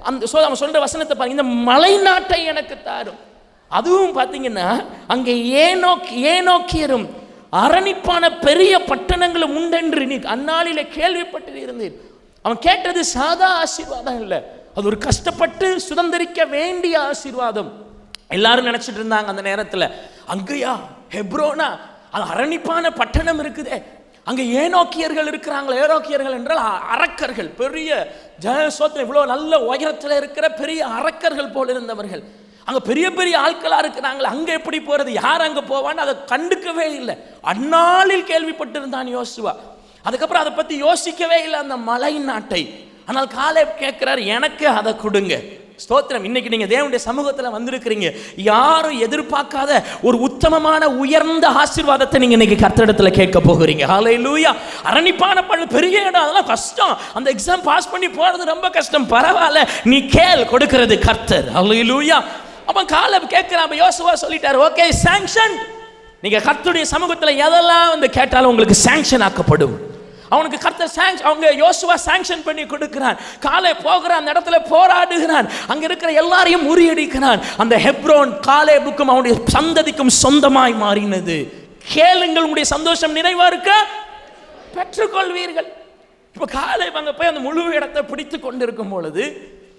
அந்த அவன் சொல்ற வசனத்தை பாருங்க, இந்த மலை நாட்டை எனக்கு தாரும். அதுவும் பார்த்தீங்கன்னா அங்கே ஏனோக்கியரும் அரணிப்பான பெரிய பட்டணங்களும் உண்டென்று நீ அந்நாளிலே கேள்விப்பட்டு இருந்தீர். அவன் கேட்டது சாதா ஆசீர்வாதம் இல்லை, அது ஒரு கஷ்டப்பட்டு சுதந்திரிக்க வேண்டிய ஆசீர்வாதம். எல்லாரும் நினைச்சிட்டு இருந்தாங்க அந்த நேரத்தில், அங்கேயா ஹெப்ரோனா, அது அரணிப்பான பட்டணம் இருக்குதே, அங்கே ஏனோக்கியர்கள் இருக்கிறாங்களே. ஏனோக்கியர்கள் என்றால் அரக்கர்கள், பெரிய ஜெயசோத்திரம் இவ்வளோ நல்ல உயரத்தில் இருக்கிற பெரிய அரக்கர்கள் போல் இருந்தவர்கள். அங்கே பெரிய பெரிய ஆட்களாக இருக்கிறாங்களே, அங்கே எப்படி போகிறது, யார் அங்கே போவான்னு அதை கண்டுக்கவே இல்லை. அந்நாளில் கேள்விப்பட்டிருந்தான் யோசுவா. அதுக்கப்புறம் அதை பற்றி யோசிக்கவே இல்லை அந்த மலை நாட்டை. ஆனால் காலேப் கேட்குறாரு, எனக்கு அதை கொடுங்க. ஸ்தோத்திரம். இன்னைக்கு நீங்க தேவனுடைய சமூகத்தில் வந்திருக்கிறீங்க, யாரும் எதிர்பார்க்காத ஒரு உத்தமமான உயர்ந்த ஆசீர்வாதத்தை நீங்க இன்னைக்கு கர்த்தரிடத்துல கேட்க போகிறீங்க. ஹல்லேலூயா. அரணிப்பான பெரிய இடம், அதெல்லாம் கஷ்டம், அந்த எக்ஸாம் பாஸ் பண்ணி போறது ரொம்ப கஷ்டம், பரவாயில்ல, நீ கேள், கொடுக்கிறது கர்த்தர். ஹல்லேலூயா. அப்ப காலேப் கேட்கிறான், யோசுவா சொல்லிட்டாரு, ஓகே சாங்ஷன். நீங்க கர்த்தருடைய சமூகத்தில் எதெல்லாம் வந்து கேட்டாலும் உங்களுக்கு சாங்ஷன் ஆக்கப்படும். அவனுக்கு கர்த்தர் அவங்க யோசுவா சாங்ஷன் பண்ணி கொடுக்கிறான். காலேப் போகிறான், அந்த இடத்துல போராடுகிறான், அங்க இருக்கிற எல்லாரையும் முறியடிக்கிறான். அந்த ஹெப்ரோன் காலேபுக்கும் அவனுடைய சந்ததிக்கும் சொந்தமாய் மாறினது. கேளுங்கள், உங்களுடைய சந்தோஷம் நிறைவா இருக்க பெற்றுக்கொள்வீர்கள். இப்ப காலேப் அங்க போய் அந்த முழு இடத்தை பிடித்து கொண்டிருக்கும் பொழுது,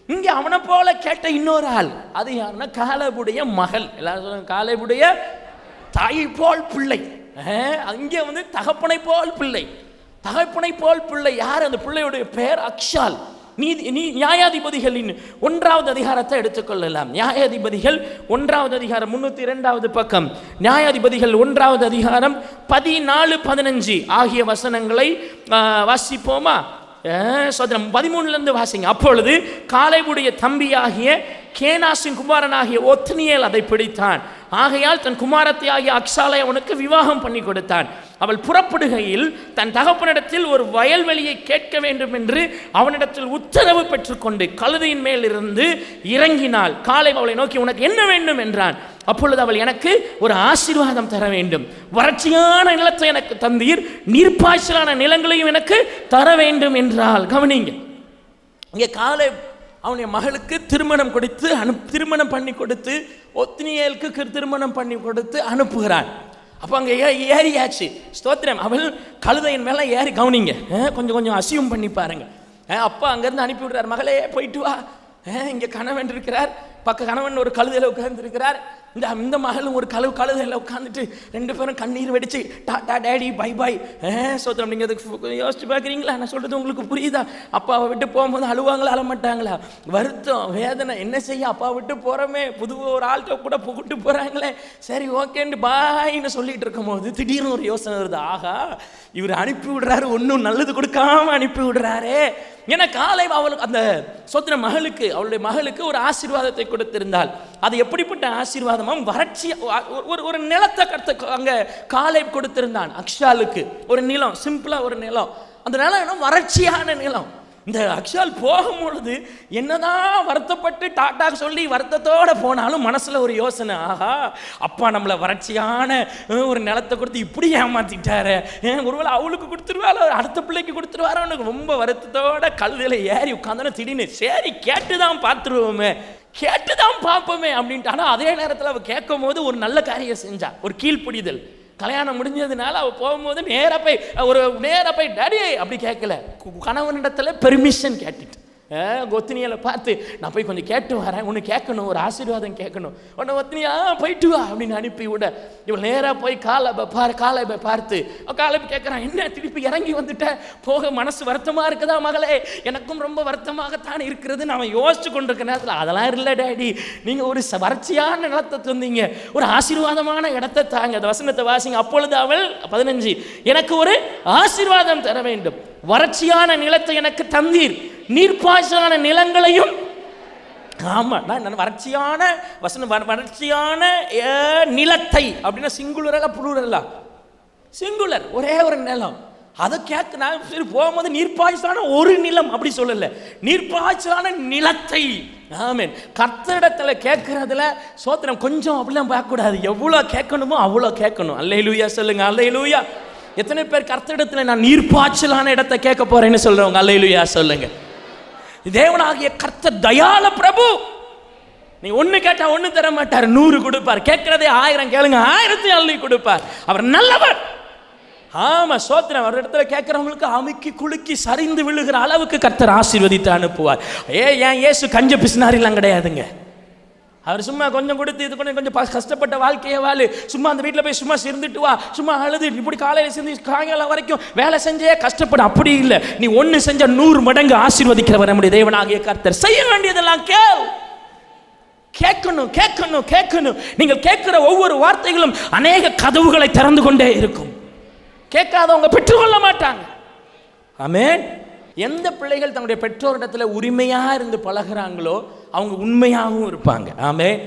இங்க அவனை போல கேட்ட இன்னொரு ஆள், அது யாருன்னா காலேபுடைய மகள். எல்லாரும் சொல்லுங்க, காலேபுடைய தாயை போல் பிள்ளை. அங்கே வந்து தகப்பனை போல் பிள்ளை. தகப்பனை போல் பிள்ளை யார்? அந்த பிள்ளையுடைய பெயர் அக்ஷால். நியாயாதிபதிகளின் 1வது அதிகாரத்தை எடுத்துக்கொள்ளலாம். நியாயாதிபதிகள் 1வது அதிகாரம் 302வது பக்கம். நியாயாதிபதிகள் 1வது அதிகாரம் 14, 15 ஆகிய வசனங்களை வாசிப்போமா? 13 வாசிங்க. அப்பொழுது காலேபுடைய தம்பியாகிய கேனாசின் குமாரனாகிய ஒத்னியேல் அதை பிடித்தான். ஆகையால் தன் குமாரத்தை ஆகிய அக்சாலை அவனுக்கு விவாகம் பண்ணி கொடுத்தான். அவள் புறப்படுகையில் தன் தகப்பனிடத்தில் ஒரு வயல்வெளியை கேட்க வேண்டும் என்று அவனிடத்தில் உத்தரவு பெற்றுக்கொண்டு கழுதையின் மேல் இருந்து இறங்கினாள். காலேப் அவளை நோக்கி, உனக்கு என்ன வேண்டும் என்றான். அப்பொழுது அவள், எனக்கு ஒரு ஆசீர்வாதம் தர வேண்டும், வறட்சியான நிலத்தை எனக்கு தந்தீர், நீர்ப்பாய்ச்சலான நிலங்களையும் எனக்கு தர வேண்டும் என்றாள். கவனிங்க, இங்கே காலேப் அவனுடைய மகளுக்கு திருமணம் பண்ணி கொடுத்து ஒத்னியேலுக்கு திருமணம் பண்ணி கொடுத்து அனுப்புகிறான். அப்போ அங்கே ஏறியாச்சு. ஸ்தோத்திரம். அவள் கழுதையின் மேலே ஏறி, கவனிங்க, கொஞ்சம் அசியூம் பண்ணி பாருங்க. அப்பா அங்கேருந்து அனுப்பி விடுறார், மகளே போயிட்டு வா, இங்கே கணவன் இருக்கிறார், கணவன் ஒரு கழுதையில் உட்கார்ந்துருக்கிறார், இந்த மகளும் ஒரு கழுதையில் உட்காந்துட்டு 2 பேரும் கண்ணீர் வெடிச்சு டாடா டேடி பை பாய். சோத்திரம். நீங்கள் யோசிச்சு பார்க்குறீங்களா? நான் சொல்கிறது உங்களுக்கு புரியுதா? அப்பாவை விட்டு போகும்போது அழுவாங்களா, அழமாட்டாங்களா? வருத்தம், வேதனை, என்ன செய்ய, அப்பா விட்டு போகிறோமே, புது ஒரு ஆள்கிட்ட கூட கூப்பிட்டு போகிறாங்களே, சரி ஓகேன்னு பாய்ன்னு சொல்லிட்டு இருக்கும் போது திடீர்னு ஒரு யோசனை வருது, ஆகா இவர் அனுப்பி விடுறாரு, ஒன்றும் நல்லது கொடுக்காம அனுப்பி விடுறாரே. ஏன்னா காலேப் அவளுக்கு அந்த சொத்திர மகளுக்கு, அவளுடைய மகளுக்கு ஒரு ஆசீர்வாதத்தை கொடுத்திருந்தாள். அது எப்படிப்பட்ட ஆசீர்வாதமும், வறட்சி ஒரு நிலத்தை அங்க காலேப் கொடுத்திருந்தான். அக்ஷாலுக்கு ஒரு நிலம், சிம்பிளா ஒரு நிலம். அந்த நிலம் வறட்சியான நிலம். இந்த அக்ஷால் போகும்பொழுது என்னதான் வருத்தப்பட்டு டாட்டா சொல்லி வருத்தத்தோட போனாலும் மனசுல ஒரு யோசனை, ஆஹா அப்பா நம்மளை வறட்சியான ஒரு நிலத்தை கொடுத்து இப்படி ஏமாத்திட்டாரு, ஒருவேளை அவளுக்கு கொடுத்துருவாள், அடுத்த பிள்ளைக்கு கொடுத்துருவாரு. அவனுக்கு ரொம்ப வருத்தத்தோட கழுதையில ஏறி உட்காந்தோன்னு திடீர்னு சரி கேட்டுதான் பார்த்துருவோமே, கேட்டுதான் பார்ப்போமே அப்படின்ட்டு. ஆனால் அதே நேரத்தில் அவள் கேட்கும் போது ஒரு நல்ல காரியம் செஞ்சா, ஒரு கீழ்ப்பிடிதல். கல்யாணம் முடிஞ்சதுனால அவள் போகும்போது நேராக போய் டாடி அப்படி கேட்கல, கணவனிடத்தில் பெர்மிஷன் கேட்டுட்டு, ஒத்தினியலை பார்த்து நான் போய் கொஞ்சம் கேட்டு வரேன், ஒன்று கேட்கணும், ஒரு ஆசீர்வாதம் கேட்கணும், உன்னை ஒத்தினியா போயிட்டு வா அப்படின்னு அனுப்பி விட, இவள் நேராக போய் காலேபை பார்த்து காலேப் கேட்குறான், என்ன திருப்பி இறங்கி வந்துட்ட, போக மனசு வருத்தமாக இருக்குதா மகளே? எனக்கும் ரொம்ப வருத்தமாகத்தான் இருக்கிறது. நான் யோசிச்சு கொண்டிருக்க நேரத்தில், அதெல்லாம் இல்லை டேடி, நீங்கள் ஒரு வறட்சியான நிலத்தை தந்தீங்க, ஒரு ஆசீர்வாதமான இடத்தை தாங்க. அந்த வசனத்தை வாசிங்க. அப்பொழுது அவள் 15, எனக்கு ஒரு ஆசீர்வாதம் தர வேண்டும், வறட்சியான நிலத்தை எனக்கு தந்தீர், நீர்ப்பாய்ச்சலான நிலங்களையும். ஆமா, நான் வறட்சியான வசனம், வறட்சியான நிலத்தை அப்படின்னா சிங்குலரா புளூரலா? சிங்குலர், ஒரே ஒரு நிலம். அதை கேட்க நான் சரி போகும்போது நீர்ப்பாய்ச்சலான ஒரு நிலம் அப்படி சொல்லல, நீர்ப்பாய்ச்சலான நிலத்தை ஆமென். கர்த்தரிடத்துல கேட்கறதுல சோத்திரம் கொஞ்சம் அப்படிலாம் பார்க்கக்கூடாது. எவ்வளோ கேட்கணுமோ அவ்வளோ கேட்கணும். அல்லேலூயா சொல்லுங்க. அல்லேலூயா. எத்தனை பேர் கர்த்தரிடத்துல நான் நீர்ப்பாய்ச்சலான இடத்தை கேட்க போறேன்னு சொல்றவங்க அல்லேலூயா சொல்லுங்க. தேவனாகிய கர்த்தர் தயாள பிரபு. நீ ஒண்ணு கேட்டா ஒண்ணு தர மாட்டார், 100 கொடுப்பார். கேட்கறதே 1000 கேளுங்க, 1000 அள்ளி கொடுப்பார். அவர் நல்லவர். ஆமா சோத்திரம். ஒரு இடத்துல கேட்கறவங்களுக்கு அமுக்கி குலுக்கி சரிந்து விழுகிற அளவுக்கு கர்த்தர் ஆசீர்வதித்து அனுப்புவார். ஏன் இயேசு கஞ்ச பிசினாரிலாம் கிடையாதுங்க. அவர் சும்மா கொஞ்சம் கொடுத்து இது கொஞ்சம் கஷ்டப்பட்ட வாழ்க்கையை வாழு, சும்மா அந்த வீட்டில் போய் சும்மா இருந்துட்டு வா, சும்மா அழுது இப்படி காலையில் சேர்ந்து சாயங்காலம் வரைக்கும் வேலை செஞ்சே கஷ்டப்படு, அப்படி இல்லை. நீ ஒன்று செஞ்ச 100 மடங்கு ஆசீர்வதிக்கிறவர் நம்முடைய தேவனாகிய கர்த்தர். செய்ய வேண்டியதெல்லாம் கேட்கணும் கேட்கணும் கேட்கணும். நீங்கள் கேட்கிற ஒவ்வொரு வார்த்தைகளும் அநேக கதவுகளை திறந்து கொண்டே இருக்கும். கேட்காதவங்க பெற்றுக்கொள்ள மாட்டாங்க. ஆமென். எந்த பிள்ளைகள் தங்களுடைய பெற்றோரிடத்துல உரிமையா இருந்து பழகிறாங்களோ அவங்க உண்மையாகவும் இருப்பாங்க. ஆமென்.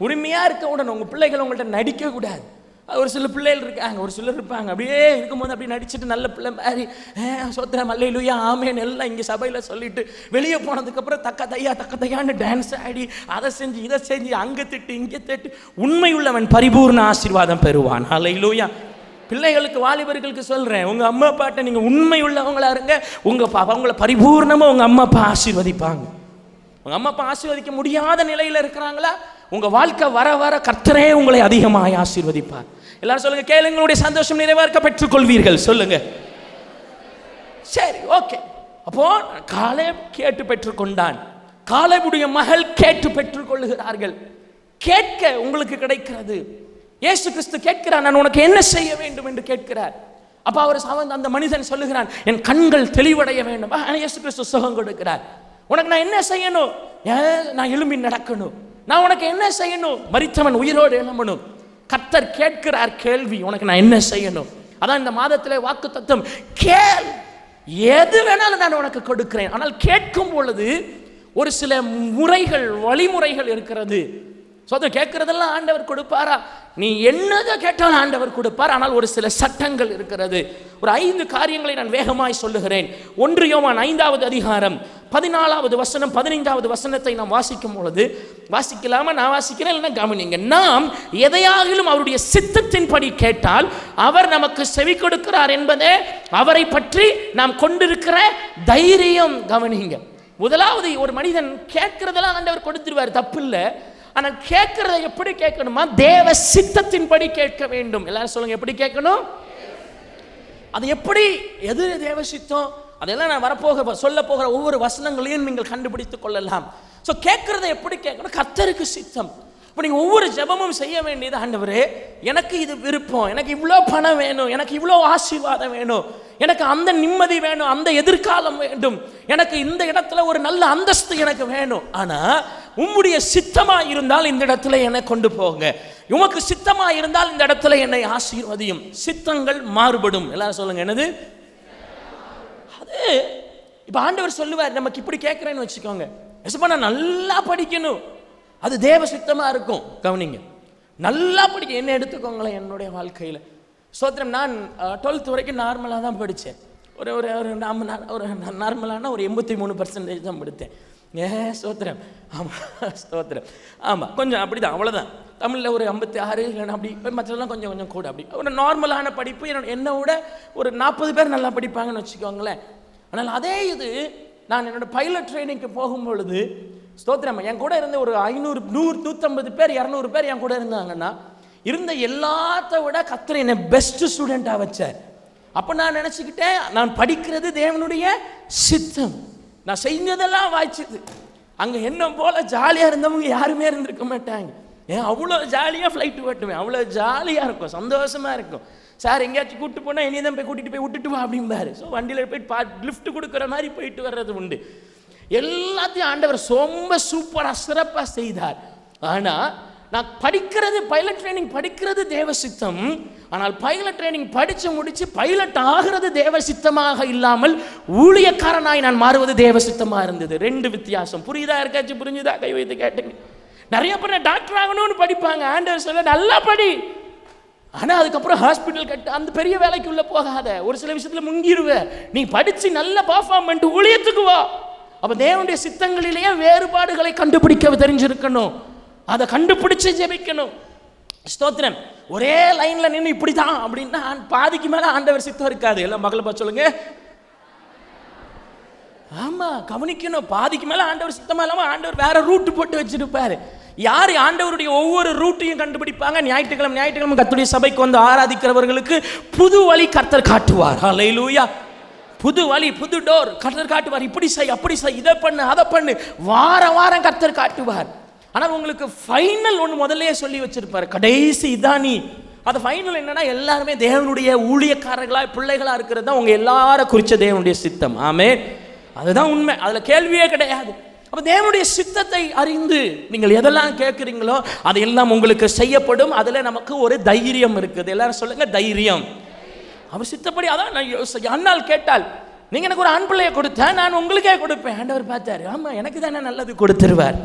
உரிமையா இருக்க உடனே உங்க பிள்ளைகள் உங்கள்கிட்ட நடிக்க கூடாது. ஒரு சில பிள்ளைகள் இருக்காங்க, ஒரு சிலர் இருப்பாங்க அப்படியே இருக்கும்போது அப்படி நடிச்சுட்டு நல்ல பிள்ளை மாதிரி சோத்திரம் அல்லேலூயா ஆமென் எல்லாம் இங்கே சபையில் சொல்லிட்டு வெளியே போனதுக்கப்புறம் தக்க தையான்னு டான்ஸ் ஆடி அதை செஞ்சு இதை செஞ்சு அங்கே திட்டு இங்கே திட்டு உண்மை உள்ளவன் பரிபூர்ண ஆசீர்வாதம் பெறுவான். அல்லேலூயா. பிள்ளைகளுக்கு வாலிபர்களுக்கு சொல்கிறேன், உங்கள் அம்மா அப்பாட்ட நீங்கள் உண்மை உள்ளவங்களா இருங்க. அவங்கள பரிபூர்ணமாக உங்கள் அம்மா அப்பா ஆசீர்வதிப்பாங்க. உங்கள் அம்மா அப்பா ஆசீர்வதிக்க முடியாத நிலையில் இருக்கிறாங்களா, உங்கள் வாழ்க்கை வர வர கர்த்தரே உங்களை அதிகமாக ஆசீர்வதிப்பார். எல்லாரும் சொல்லுங்க, கேளுங்களுடைய சந்தோஷம் நிறைவேற்க பெற்றுக்கொள்வீர்கள். சொல்லுங்க. சரி, ஓகே. அப்போ காலேப் கேட்டு பெற்றுக்கொண்டான், காலேபுடைய மகள் கேட்டு பெற்றுக்கொள்ளுகிறார்கள். கேட்க உங்களுக்கு கிடைக்கிறது. இயேசு கிறிஸ்து கேட்கிறார், நான் உனக்கு என்ன செய்ய வேண்டும் என்று கேட்கிறார். அப்ப அவர் அந்த மனிதன் சொல்லுகிறான், என் கண்கள் தெளிவடைய வேண்டும். இயேசு கிறிஸ்து சுகம் கொடுக்கிறார். உனக்கு நான் என்ன செய்யணும்? நான் எழும்பி நடக்கணும். நான் உனக்கு என்ன செய்யணும்? மரித்தவன் உயிரோடு எழும்பணும். கர்த்தர் கேட்கிறார் கேள்வி, உனக்கு நான் என்ன செய்யணும்? அதான் இந்த மாதத்திலே வாக்குத்தத்தம், கேள், எது வேணாலும் நான் உனக்கு கொடுக்கிறேன். ஆனால் கேட்கும் பொழுது ஒரு சில முறைகள் வழிமுறைகள் இருக்கிறது. கேட்கறதெல்லாம் ஆண்டவர் கொடுப்பாரா? நீ என்னதை கேட்டாலும் ஆண்டவர் கொடுப்பார். ஆனால் ஒரு சில சட்டங்கள் இருக்கிறது. ஒரு 5 காரியங்களை நான் வேகமாய் சொல்லுகிறேன். 1 யோவான் 5வது அதிகாரம் 14வது வசனம் 15வது வசனத்தை நாம் வாசிக்கும் பொழுது, வாசிக்கலாமா? நான் வாசிக்கிறேன், இல்லைன்னா கவனிங்க. நாம் எதையாகிலும் அவருடைய சித்தத்தின்படி கேட்டால் அவர் நமக்கு செவி கொடுக்கிறார் என்பதே அவரை பற்றி நாம் கொண்டிருக்கிற தைரியம். கவனிங்க. முதலாவது, ஒரு மனிதன் கேட்கிறதெல்லாம் ஆண்டவர் கொடுத்துருவார், தப்பு இல்லை. ஆனால் கேட்கிறத எப்படி கேட்கணுமா? தேவ சித்தத்தின்படி கேட்க வேண்டும். எல்லாரும் சொல்லுங்க, எப்படி கேட்கணும்? அது எப்படி, எது தேவ சித்தம், அதெல்லாம் நான் சொல்ல போகிற ஒவ்வொரு வசனங்களையும் நீங்கள் கண்டுபிடித்துக் கொள்ளலாம். ஸோ கேட்கறத எப்படி கேட்கணும்? கர்த்தருக்கு சித்தம். இப்போ நீங்கள் ஒவ்வொரு ஜெபமும் செய்ய வேண்டியது, ஆண்டவரே எனக்கு இது விருப்பம், எனக்கு இவ்வளோ பணம் வேணும், எனக்கு இவ்வளோ ஆசீர்வாதம் வேணும், எனக்கு அந்த நிம்மதி வேணும், அந்த எதிர்காலம் வேண்டும், எனக்கு இந்த இடத்துல ஒரு நல்ல அந்தஸ்து எனக்கு வேணும். ஆனால் உம்முடைய சித்தமாக இருந்தால் இந்த இடத்துல என்னை கொண்டு போங்க, உமக்கு சித்தமாக இருந்தால் இந்த இடத்துல என்னை ஆசீர்வதியும். சித்தங்கள் மாறுபடும். எல்லாரும் சொல்லுங்க, என்னது அது? இப்போ ஆண்டவர் சொல்லுவார், நமக்கு இப்படி கேட்குறேன்னு வச்சுக்கோங்க, நான் நல்லா படிக்கணும், அது தேவ சித்தமாக இருக்கும். கவனிங்க, நல்லா படிக்க. என்ன எடுத்துக்கோங்களேன், என்னுடைய வாழ்க்கையில் சோத்திரம், நான் 12th வரைக்கும் நார்மலாக தான் படித்தேன். ஒரு நார்மலான ஒரு 83% தான் படித்தேன். சோத்திரம். ஆமாம், ஸ்தோத்திரம். ஆமாம், கொஞ்சம் அப்படி தான், அவ்வளோதான். தமிழில் ஒரு 56, இல்லைன்னா அப்படி, மற்றெல்லாம் கொஞ்சம் கொஞ்சம் கூட. அப்படி ஒரு நார்மலான படிப்பு. என்னை விட ஒரு 40 பேர் நல்லா படிப்பாங்கன்னு வச்சுக்கோங்களேன். ஆனால் அதே இது நான் என்னோட பைலட் ட்ரைனிங்க்கு போகும்பொழுது, ஸ்தோத்திரம், என் கூட இருந்த ஒரு 500, 100, 150 பேர், 200 பேர் என் கூட இருந்தாங்கன்னா, இருந்த எல்லாத்த விட கர்த்தர் என்னை பெஸ்ட் ஸ்டூடெண்ட்டாக வச்சார். அப்போ நான் நினச்சிக்கிட்டேன், நான் படிக்கிறது தேவனுடைய சித்தம், நான் செஞ்சதெல்லாம் வாய்ச்சது. அங்கே என்ன போல் ஜாலியாக இருந்தவங்க யாருமே இருந்திருக்க மாட்டாங்க. அவ்வளோ ஜாலியாக ஃப்ளைட்டு ஓட்டுவேன், அவ்வளோ ஜாலியாக இருக்கும், சந்தோஷமாக இருக்கும். சார் எங்கேயாச்சும் கூப்பிட்டு போனால் என்னையை தான் போய் கூட்டிகிட்டு போய் விட்டுட்டு வா அப்படிம்பாரு. ஸோ வண்டியில் போய் லிஃப்ட் கொடுக்குற மாதிரி போயிட்டு வர்றது உண்டு. எல்லாத்தையும் ஆண்டவர் ரொம்ப சூப்பராக சிறப்பாக செய்தார். ஆனால் நான் படிக்கிறது, பைலட் ட்ரைனிங் படிக்கிறது தேவ சித்தம். ஆனால் பைலட் ட்ரைனிங் படித்து முடித்து பைலட் ஆகிறது தேவ சித்தமாக இல்லாமல் ஊழியக்காரனாய் நான் மாறுவது தேவ சித்தமாக இருந்தது. 2 வித்தியாசம். புரியுதா? இருக்காச்சும் புரிஞ்சுதா? கை வைத்து கேட்டுங்க. நிறைய பேர் டாக்டர் ஆகணும்னு படிப்பாங்க. ஆண்டவர் சொல்ல, நல்லா படி, ஆனால் அதுக்கப்புறம் ஹாஸ்பிட்டல் கட்டு, அந்த பெரிய வேலைக்கு உள்ள போகாத, ஒரு சில விஷயத்தில் முங்கிடுவ. நீ படித்து நல்ல பர்ஃபார்ம் பண்ணிட்டு ஊழியத்துக்கு வா. அப்ப தேவனுடைய சித்தங்களிலேயே வேறுபாடுகளை கண்டுபிடிக்க தெரிஞ்சிருக்கணும். அதை கண்டுபிடிச்சு ஜெபிக்கணும். ஸ்தோத்திரம். ஒரே லைன்ல நின்று இப்படிதான் அப்படின்னா பாதிக்கு மேல ஆண்டவர் சித்தம் இருக்காது. எல்லாம் மகளை பார்த்து சொல்லுங்க. ஆமா, கவனிக்கணும். பாதிக்கு மேல ஆண்டவர் சித்தமா இல்லாம ஆண்டவர் வேற ரூட் போட்டு வச்சிருப்பாரு. யார் ஆண்டவருடைய ஒவ்வொரு ரூட்டையும் கண்டுபிடிப்பாங்க? ஞாயிற்றுக்கிழமை கர்த்தருடைய சபைக்கு வந்து ஆராதிக்கிறவர்களுக்கு புது வழி கர்த்தர் காட்டுவார். ஹல்லேலூயா. புது வழி, புது டோர் கர்த்தர் காட்டுவார். இப்படி செய், அப்படி செய், இதை பண்ணு, அதை பண்ணு, வாரம் கர்த்தர் காட்டுவார். ஆனால் உங்களுக்கு ஃபைனல் ஒன்று முதல்ல சொல்லி வச்சிருப்பாரு, கடைசி இதானி. அது ஃபைனல் என்னன்னா எல்லாருமே தேவனுடைய ஊழியக்காரர்களா பிள்ளைகளா இருக்கிறது தான் உங்க எல்லாரும் குறிச்ச தேவனுடைய சித்தம். ஆமென். அதுதான் உண்மை, அதுல கேள்வியே கிடையாது. அப்ப தேவனுடைய சித்தத்தை அறிந்து நீங்கள் எதெல்லாம் கேட்குறீங்களோ அதெல்லாம் உங்களுக்கு செய்யப்படும். அதுல நமக்கு ஒரு தைரியம் இருக்குது. எல்லாரும் சொல்லுங்க, தைரியம். அவர் சித்தப்படி. அதான் அண்ணால் கேட்டால், நீங்க எனக்கு ஒரு ஆண் பிள்ளையை கொடுத்தா நான் உங்களுக்கே கொடுப்பேன். ஆண்டவர் பார்த்தாரு, ஆமா எனக்கு தானே நல்லது கொடுத்துருவார்.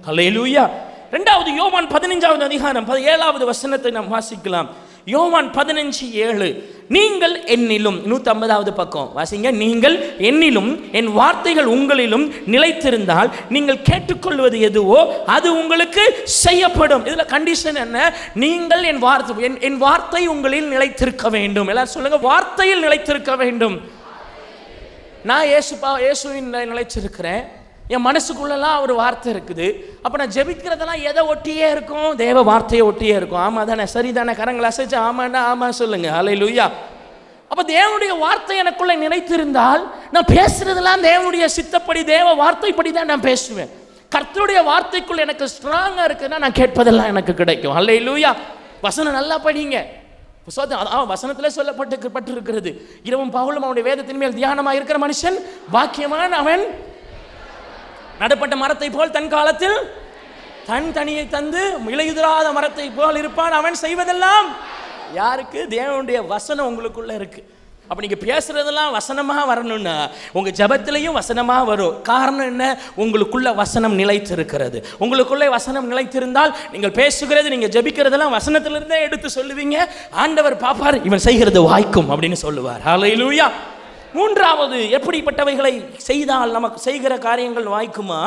ஹல்லேலூயா. இரண்டாவது யோவான் 15வது அதிகாரம் 17வது வசனத்தை நாம் வாசிக்கலாம். யோவான் 15:7. நீங்கள் என்னிலும், 150வது பக்கம் வாசிங்க. நீங்கள் என்னிலும் என் வார்த்தைகள் உங்களிலும் நிலைத்திருந்தால் நீங்கள் கேட்டுக்கொள்வது எதுவோ அது உங்களுக்கு செய்யப்படும். இதுல கண்டிஷன் என்ன? நீங்கள் என் வார்த்தை உங்களில் நிலைத்திருக்க வேண்டும். எல்லாரும் சொல்லுங்க, வார்த்தையில் நிலைத்திருக்க வேண்டும். நான் இயேசுவின் நிலைச்சிருக்கிறேன். என் மனசுக்குள்ளெல்லாம் ஒரு வார்த்தை இருக்குது. அப்போ நான் ஜெபிக்கிறதெல்லாம் எதை ஒட்டியே இருக்கும்? தேவ வார்த்தையை ஒட்டியே இருக்கும். ஆமா தானே? சரிதானே? கரங்களை அசைச்சு ஆமாண்டா ஆமா சொல்லுங்க. ஹல்லேலூயா. அப்போ தேவனுடைய வார்த்தை எனக்குள்ள நிலைத்திருந்தால் நான் பேசுறதெல்லாம் தேவனுடைய சித்தப்படி, தேவ வார்த்தைப்படி தான் நான் பேசுவேன். கர்த்தருடைய வார்த்தைக்குள்ள எனக்கு ஸ்ட்ராங்கா இருக்குன்னா நான் கேட்பதெல்லாம் எனக்கு கிடைக்கும். ஹல்லேலூயா. வசனம் நல்லா படிங்க. வசனத்திலே சொல்லப்பட்டிருக்கிறது, இரவும் பகலும் அவனுடைய வேதத்தின் மேல் தியானமாக இருக்கிற மனுஷன் பாக்கியவான். அவன் நடப்பட்ட மரத்தை போல் தன் காலத்தில் தன் தனியை தந்து இலையுதிராத மரத்தை போல் இருப்பான். அவன் செய்வதெல்லாம் யாருக்கு? தேவனுடைய வசனம் உங்களுக்குள்ள இருக்கு. அப்ப நீங்க பேசுறதெல்லாம் வசனமா வரணும்னா உங்க ஜெபத்திலையும் வசனமா வரும். காரணம் என்ன? உங்களுக்குள்ள வசனம் நிலைத்திருக்கிறது. உங்களுக்குள்ள வசனம் நிலைத்திருந்தால் நீங்கள் பேசுகிறது, நீங்க ஜெபிக்கிறதெல்லாம் வசனத்திலிருந்தே எடுத்து சொல்லுவீங்க. ஆண்டவர் பாப்பார், இவன் செய்கிறது வாய்க்கும் அப்படின்னு சொல்லுவார். ஹல்லேலூயா. மூன்றாவது, எப்படிப்பட்டவைகளை செய்தால் நமக்கு செய்கிற காரியங்கள் வாய்க்குமா?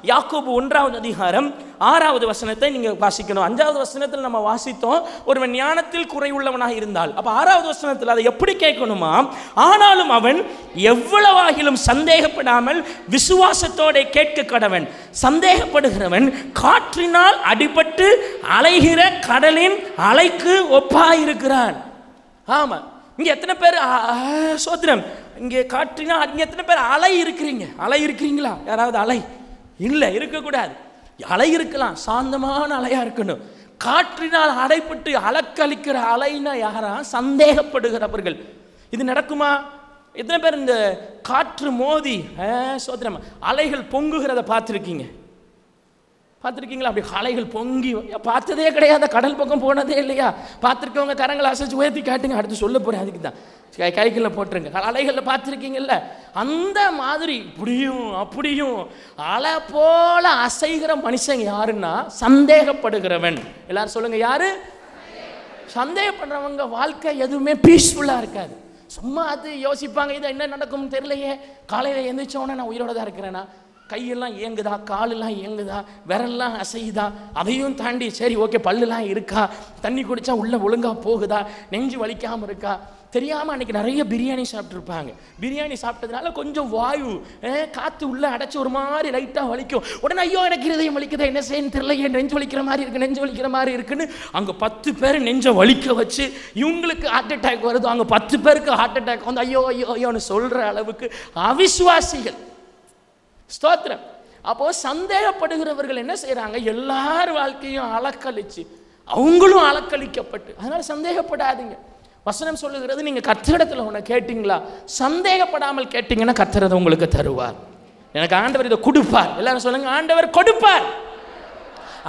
யாக்கோபு 1வது அதிகாரம் 6வது வசனத்தை நீங்க வாசிக்கணும். 5வது வசனத்தில் நம்ம வாசித்தோம், ஒருவன் ஞானத்தில் குறைவுள்ளவனாக இருந்தால். அப்ப 6வது வசனத்தில் அதை எப்படி கேட்கணுமா? ஆனாலும் அவன் எவ்வளவாகிலும் சந்தேகப்படாமல் விசுவாசத்தோட கேட்க கடவன். சந்தேகப்படுகிறவன் காற்றினால் அடிபட்டு அலைகிற கடலின் அலைக்கு ஒப்பாயிருக்கிறான். ஆமா, இங்க எத்தனை பேர் சோத்திரம், இங்கே காற்றினா இங்க எத்தனை பேர் அலை இருக்கிறீங்களா? யாராவது அலை இல்லை, இருக்கக்கூடாது. அலை இருக்கலாம், சாந்தமான அலையா இருக்கணும். காற்றினால் அடைப்பட்டு அலக்களிக்கிற அலைனா யாரா? சந்தேகப்படுகிறவர்கள். இது நடக்குமா? எத்தனை பேர் இந்த காற்று மோதி சோத்திரம் அலைகள் பொங்குகிறத பார்த்துருக்கீங்களா? அப்படி அலைகள் பொங்கி பார்த்ததே கிடையாது, கடல் பக்கம் போனதே இல்லையா? பார்த்துருக்கவங்க கரங்களை அசைச்சு உயர்த்தி காட்டுங்க. அடுத்து சொல்ல போறேன், அதுக்கு தான் கைகளில் போட்டுருங்க. அலைகளில் பார்த்துருக்கீங்கல்ல? அந்த மாதிரி இப்படியும் அப்படியும் அலை போல அசைகிற மனுஷன் யாருன்னா சந்தேகப்படுகிறவன். எல்லாரும் சொல்லுங்க, யாரு? சந்தேகப்படுறவங்க வாழ்க்கை எதுவுமே பீஸ்ஃபுல்லா இருக்காது. சும்மா அது யோசிப்பாங்க, இது என்ன நடக்கும்னு தெரியலையே, காலையில் எழுந்திரிச்சோன்னே நான் உயிரோட தான் இருக்கிறேன்னா, கையெல்லாம் இயங்குதா, காலெல்லாம் இயங்குதா, விரல்லாம் அசையுதா, அதையும் தாண்டி சரி ஓகே பல்லுலாம் இருக்கா, தண்ணி குடித்தா உள்ளே ஒழுங்காக போகுதா, நெஞ்சு வலிக்காமல் இருக்கா, தெரியாமல் அன்றைக்கி நிறைய பிரியாணி சாப்பிட்ருப்பாங்க. பிரியாணி சாப்பிட்டதுனால கொஞ்சம் வாயு காற்று உள்ளே அடைச்சி ஒரு மாதிரி லைட்டாக வலிக்கும். உடனே ஐயோ எனக்கு இருதயம் வலிக்குதா, என்ன செய்யன்னு தெரியலையே, நெஞ்சு வலிக்கிற மாதிரி இருக்குன்னு அங்கே 10 பேர் நெஞ்சை வலிக்க வச்சு இவங்களுக்கு ஹார்ட் அட்டாக் வருது, அங்கே 10 பேருக்கு ஹார்ட் அட்டாக் வந்து ஐயோன்னு சொல்கிற அளவுக்கு அவிசுவாசிகள். ஸ்தோத்திரம். அப்போ சந்தேகப்படுகிறவர்கள் என்ன செய்யறாங்க? எல்லார் வாழ்க்கையும் அலக்களிச்சு அவங்களும் அலக்களிக்கப்பட்டு. அதனால சந்தேகப்படாதீங்க. வசனம் சொல்லுகிறது, நீங்க கர்த்தரிடத்துல ஒண்ணு கேட்டீங்களா, சந்தேகப்படாமல் கேட்டீங்கன்னா கர்த்தர் உங்களுக்கு தருவார். எனக்கு ஆண்டவர் இதை கொடுப்பார். எல்லாரும் சொல்லுங்க, ஆண்டவர் கொடுப்பார்.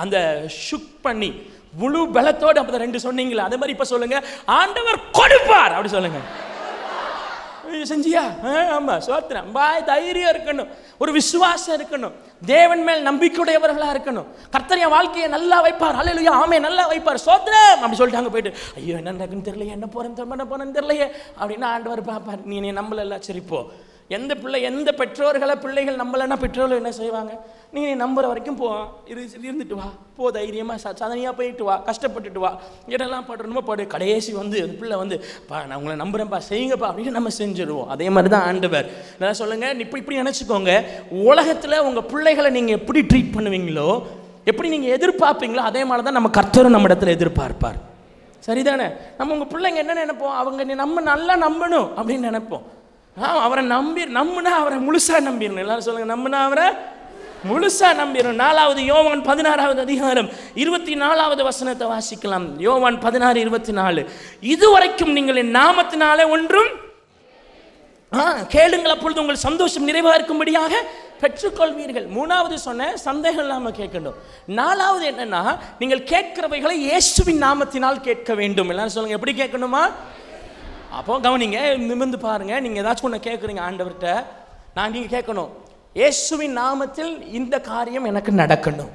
அந்த ஷுக் பண்ணி முழு பலத்தோடு அப்ப 2 சொன்னீங்களா, அதே மாதிரி இப்ப சொல்லுங்க, ஆண்டவர் கொடுப்பார். அப்படி சொல்லுங்க. செஞ்சியா? ஆமா, சோத்திரம். தைரியம் இருக்கணும், ஒரு விசுவாசம் இருக்கணும், தேவன் மேல் நம்பிக்கையுடையவர்களா இருக்கணும். கர்த்தர் என் வாழ்க்கையை நல்லா வைப்பார். ஹல்லேலூயா, ஆமே, நல்லா வைப்பார், சோத்திரம் அப்படி சொல்லிட்டாங்க. போயிட்டு ஐயோ என்ன நடக்குன்னு தெரியலையே, என்ன போறேன்னு தெரியலையே அப்படின்னா ஆண்டவர் பார்ப்பார். நீ நம்பல, சரி போ, எந்த பெற்றோர்களை பிள்ளைகள் நம்பலைன்னா பெற்றோர்கள் என்ன செய்வாங்க? நீ நம்புற வரைக்கும் போ, இருந்துட்டு வா, போ, தைரியமாக சதனியாக போயிட்டு வா, கஷ்டப்பட்டுட்டு வா, இதெல்லாம் படுறணுமோ படு, கடைசி வந்து அந்த பிள்ளை வந்து நான் உங்களை நம்புகிறேன்ப்பா, செய்யுங்கப்பா அப்படின்னு நம்ம செஞ்சுடுவோம். அதே மாதிரி தான் ஆண்டவர். நான் சொல்லுங்கள், இப்படி நினச்சிக்கோங்க, உலகத்தில் உங்கள் பிள்ளைகளை நீங்கள் எப்படி ட்ரீட் பண்ணுவீங்களோ, எப்படி நீங்கள் எதிர்பார்ப்பீங்களோ, அதே மாதிரி தான் நம்ம கர்த்தரும் நம்ம இடத்துல எதிர்பார்ப்பார். சரிதானே? நம்ம உங்கள் பிள்ளைங்க என்ன நினைப்போம்? அவங்க நம்ம நல்லா நம்பணும் அப்படின்னு நினைப்போம். அவரை நம்புனா அவரை முழுசாக நம்பிடணும். எல்லாரும் சொல்லுங்கள், நம்புனா அவரை முழுசாக நம்பிடணும். 4வது யோவான் 16வது அதிகாரம் 24வது வசனத்தை வாசிக்கலாம். யோவான் 16:24. இதுவரைக்கும் நீங்கள் என் நாமத்தினாலே ஒன்றும் கேளுங்கள், அப்பொழுது உங்கள் சந்தோஷம் நிறைவாக இருக்கும்படியாக பெற்றுக்கொள்வீர்கள். 3வது சொன்ன சந்தேகம் இல்லாமல் கேட்கணும். 4வது என்னன்னா, நீங்கள் கேட்கிறவைகளை இயேசுவின் நாமத்தினால் கேட்க வேண்டும். எல்லாரும் சொல்லுங்க, எப்படி கேட்கணுமா? அப்போ கவனிங்க, நிமிர்ந்து பாருங்க. நீங்கள் ஏதாச்சும் ஒன்று கேட்குறீங்க ஆண்டவர்கிட்ட, நீங்கள் கேட்கணும், இயேசுவின் நாமத்தில் இந்த காரியம் எனக்கு நடக்கணும்.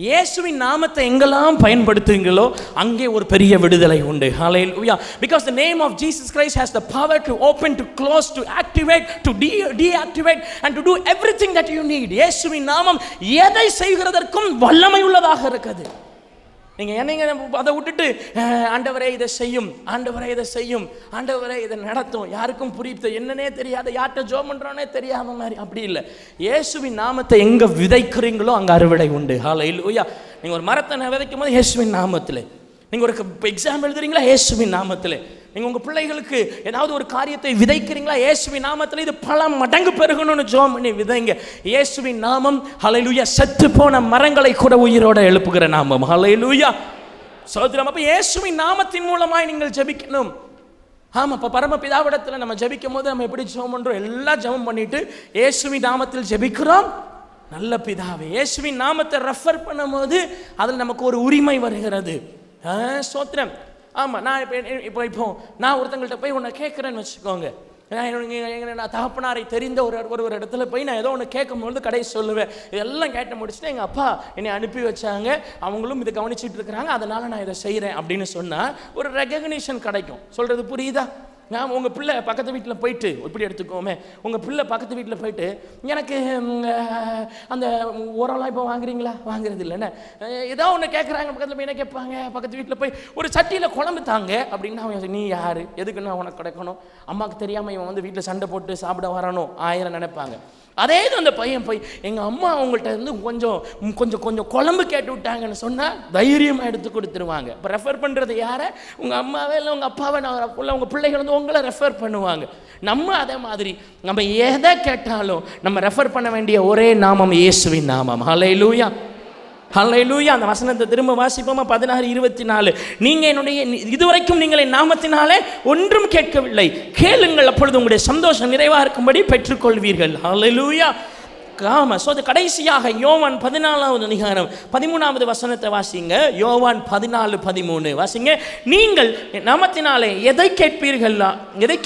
இயேசுவின் நாமத்தை எங்கெல்லாம் பயன்படுத்துங்களோ அங்கே ஒரு பெரிய விடுதலை உண்டு. ஹல்லேலூயா. Because the name of Jesus Christ has the power to open, to close, to activate, to deactivate and to do everything that you need. இயேசுவின் நாமம் எதை செய்கிறதற்கும் வல்லமை உள்ளதாக இருக்குது. நீங்கள் என்னங்க அதை விட்டுட்டு ஆண்டவரே இதை செய்யும், ஆண்டவரே இதை செய்யும், ஆண்டவரே இதை நடத்தும், யாருக்கும் புரியுது என்னன்னே தெரியாத, யார்கிட்ட ஜோம் பண்ணுறோன்னே தெரியாத மாதிரி, அப்படி இல்லை. இயேசுவின் நாமத்தை எங்கே விதைக்கிறீங்களோ அங்கே அறுவடை உண்டு. ஹல்லேலூயா. நீங்கள் ஒரு மரத்தை விதைக்கும் போது இயேசுவின் நாமத்தில், நீங்கள் ஒரு எக்ஸாம் எழுதுறீங்களா இயேசுவின் நாமத்தில், நீங்கள் உங்கள் பிள்ளைகளுக்கு ஏதாவது ஒரு காரியத்தை விதைக்கிறீங்களா இயேசுவின் நாமத்தில், இது பல மடங்கு பெருகணும்னு ஜெபம் பண்ணி விதைங்க. இயேசுவின் நாமம் ஹல்லேலூயா செத்து போன மரங்களை கூட உயிரோட எழுப்புகிற நாமம். ஹல்லேலூயா. சகோதரம், அப்போ இயேசுவின் நாமத்தின் மூலமாய் நீங்கள் ஜெபிக்கணும். ஆமாம், இப்போ பரமபிதாவிடத்தில் நம்ம ஜெபிக்கும் போது நம்ம எப்படி ஜெபம் பண்ணுறோம்? எல்லாம் ஜெபம் பண்ணிட்டு இயேசுவின் நாமத்தில் ஜெபிக்கிறோம். நல்ல பிதாவே, இயேசுவின் நாமத்தை ரெஃபர் பண்ணும் போது அதில் நமக்கு ஒரு உரிமை வருகிறது. சோத்திரம். ஆமாம், நான் இப்போ நான் ஒருத்தங்கள்ட்ட போய் ஒன்று கேட்குறேன்னு வச்சுக்கோங்க. நான் தகப்பனாரை தெரிந்த ஒரு இடத்துல போய் நான் ஏதோ ஒன்று கேட்கும்போது கடைசி சொல்லுவேன், இதெல்லாம் கேட்டு முடிச்சுட்டு எங்கள் அப்பா என்னை அனுப்பி வச்சாங்க, அவங்களும் இதை கவனிச்சிட்டு இருக்கிறாங்க, அதனால் நான் இதை செய்கிறேன் அப்படின்னு சொன்னால் ஒரு ரெகக்னிஷன் கிடைக்கும். சொல்கிறது புரியுதா? நான் உங்கள் பிள்ளை பக்கத்து வீட்டில் போயிட்டு, இப்படி எடுத்துக்கோமே, உங்கள் பிள்ளை பக்கத்து வீட்டில் போயிட்டு எனக்கு அந்த ஓரளவு இப்போ வாங்குறீங்களா? வாங்குறது இல்லைண்ணே. ஏதோ ஒன்று கேட்குறாங்க, பக்கத்தில் போய் என்ன கேட்பாங்க? பக்கத்து வீட்டில் போய் ஒரு சட்டியில் குழம்பு தாங்க அப்படின்னா அவங்க, நீ யார், எதுக்குன்னு உனக்கு கிடைக்கணும், அம்மாவுக்கு தெரியாமல் இவன் வந்து வீட்டில் சண்டை போட்டு சாப்பிட வரணும் 1000 நினைப்பாங்க. அதே இது அந்த பையன் போய் எங்கள் அம்மா அவங்கள்ட்ட இருந்து கொஞ்சம் குழம்பு கேட்டு விட்டாங்கன்னு சொன்னால் தைரியமாக எடுத்து கொடுத்துருவாங்க. இப்போ ரெஃபர் பண்ணுறது யாரை? உங்கள் அம்மாவே இல்லை உங்கள் அப்பாவை. நான் உங்கள் பிள்ளைகள் வந்து உங்களை ரெஃபர் பண்ணுவாங்க. நம்ம அதே மாதிரி நம்ம எதை கேட்டாலும் நம்ம ரெஃபர் பண்ண வேண்டிய ஒரே நாமம் இயேசுவின் நாமம். ஹல்லேலூயா. ஹல்லேலூயா. அந்த வசனத்தை திரும்ப வாசிப்போமா? 16:24. நீங்கள் என்னுடைய இதுவரைக்கும் நீங்கள் என் நாமத்தினாலே ஒன்றும் கேட்கவில்லை, கேளுங்கள், அப்பொழுது உங்களுடைய சந்தோஷம் நிறைவாக இருக்கும்படி பெற்றுக்கொள்வீர்கள். ஹல்லேலூயா. ஆமா. ஸோ அது கடைசியாக யோவான் 14வது அதிகாரம் 13வது வசனத்தை வாசிங்க. யோவான் 14:13 வாசிங்க. நீங்கள் நாமத்தினாலே எதை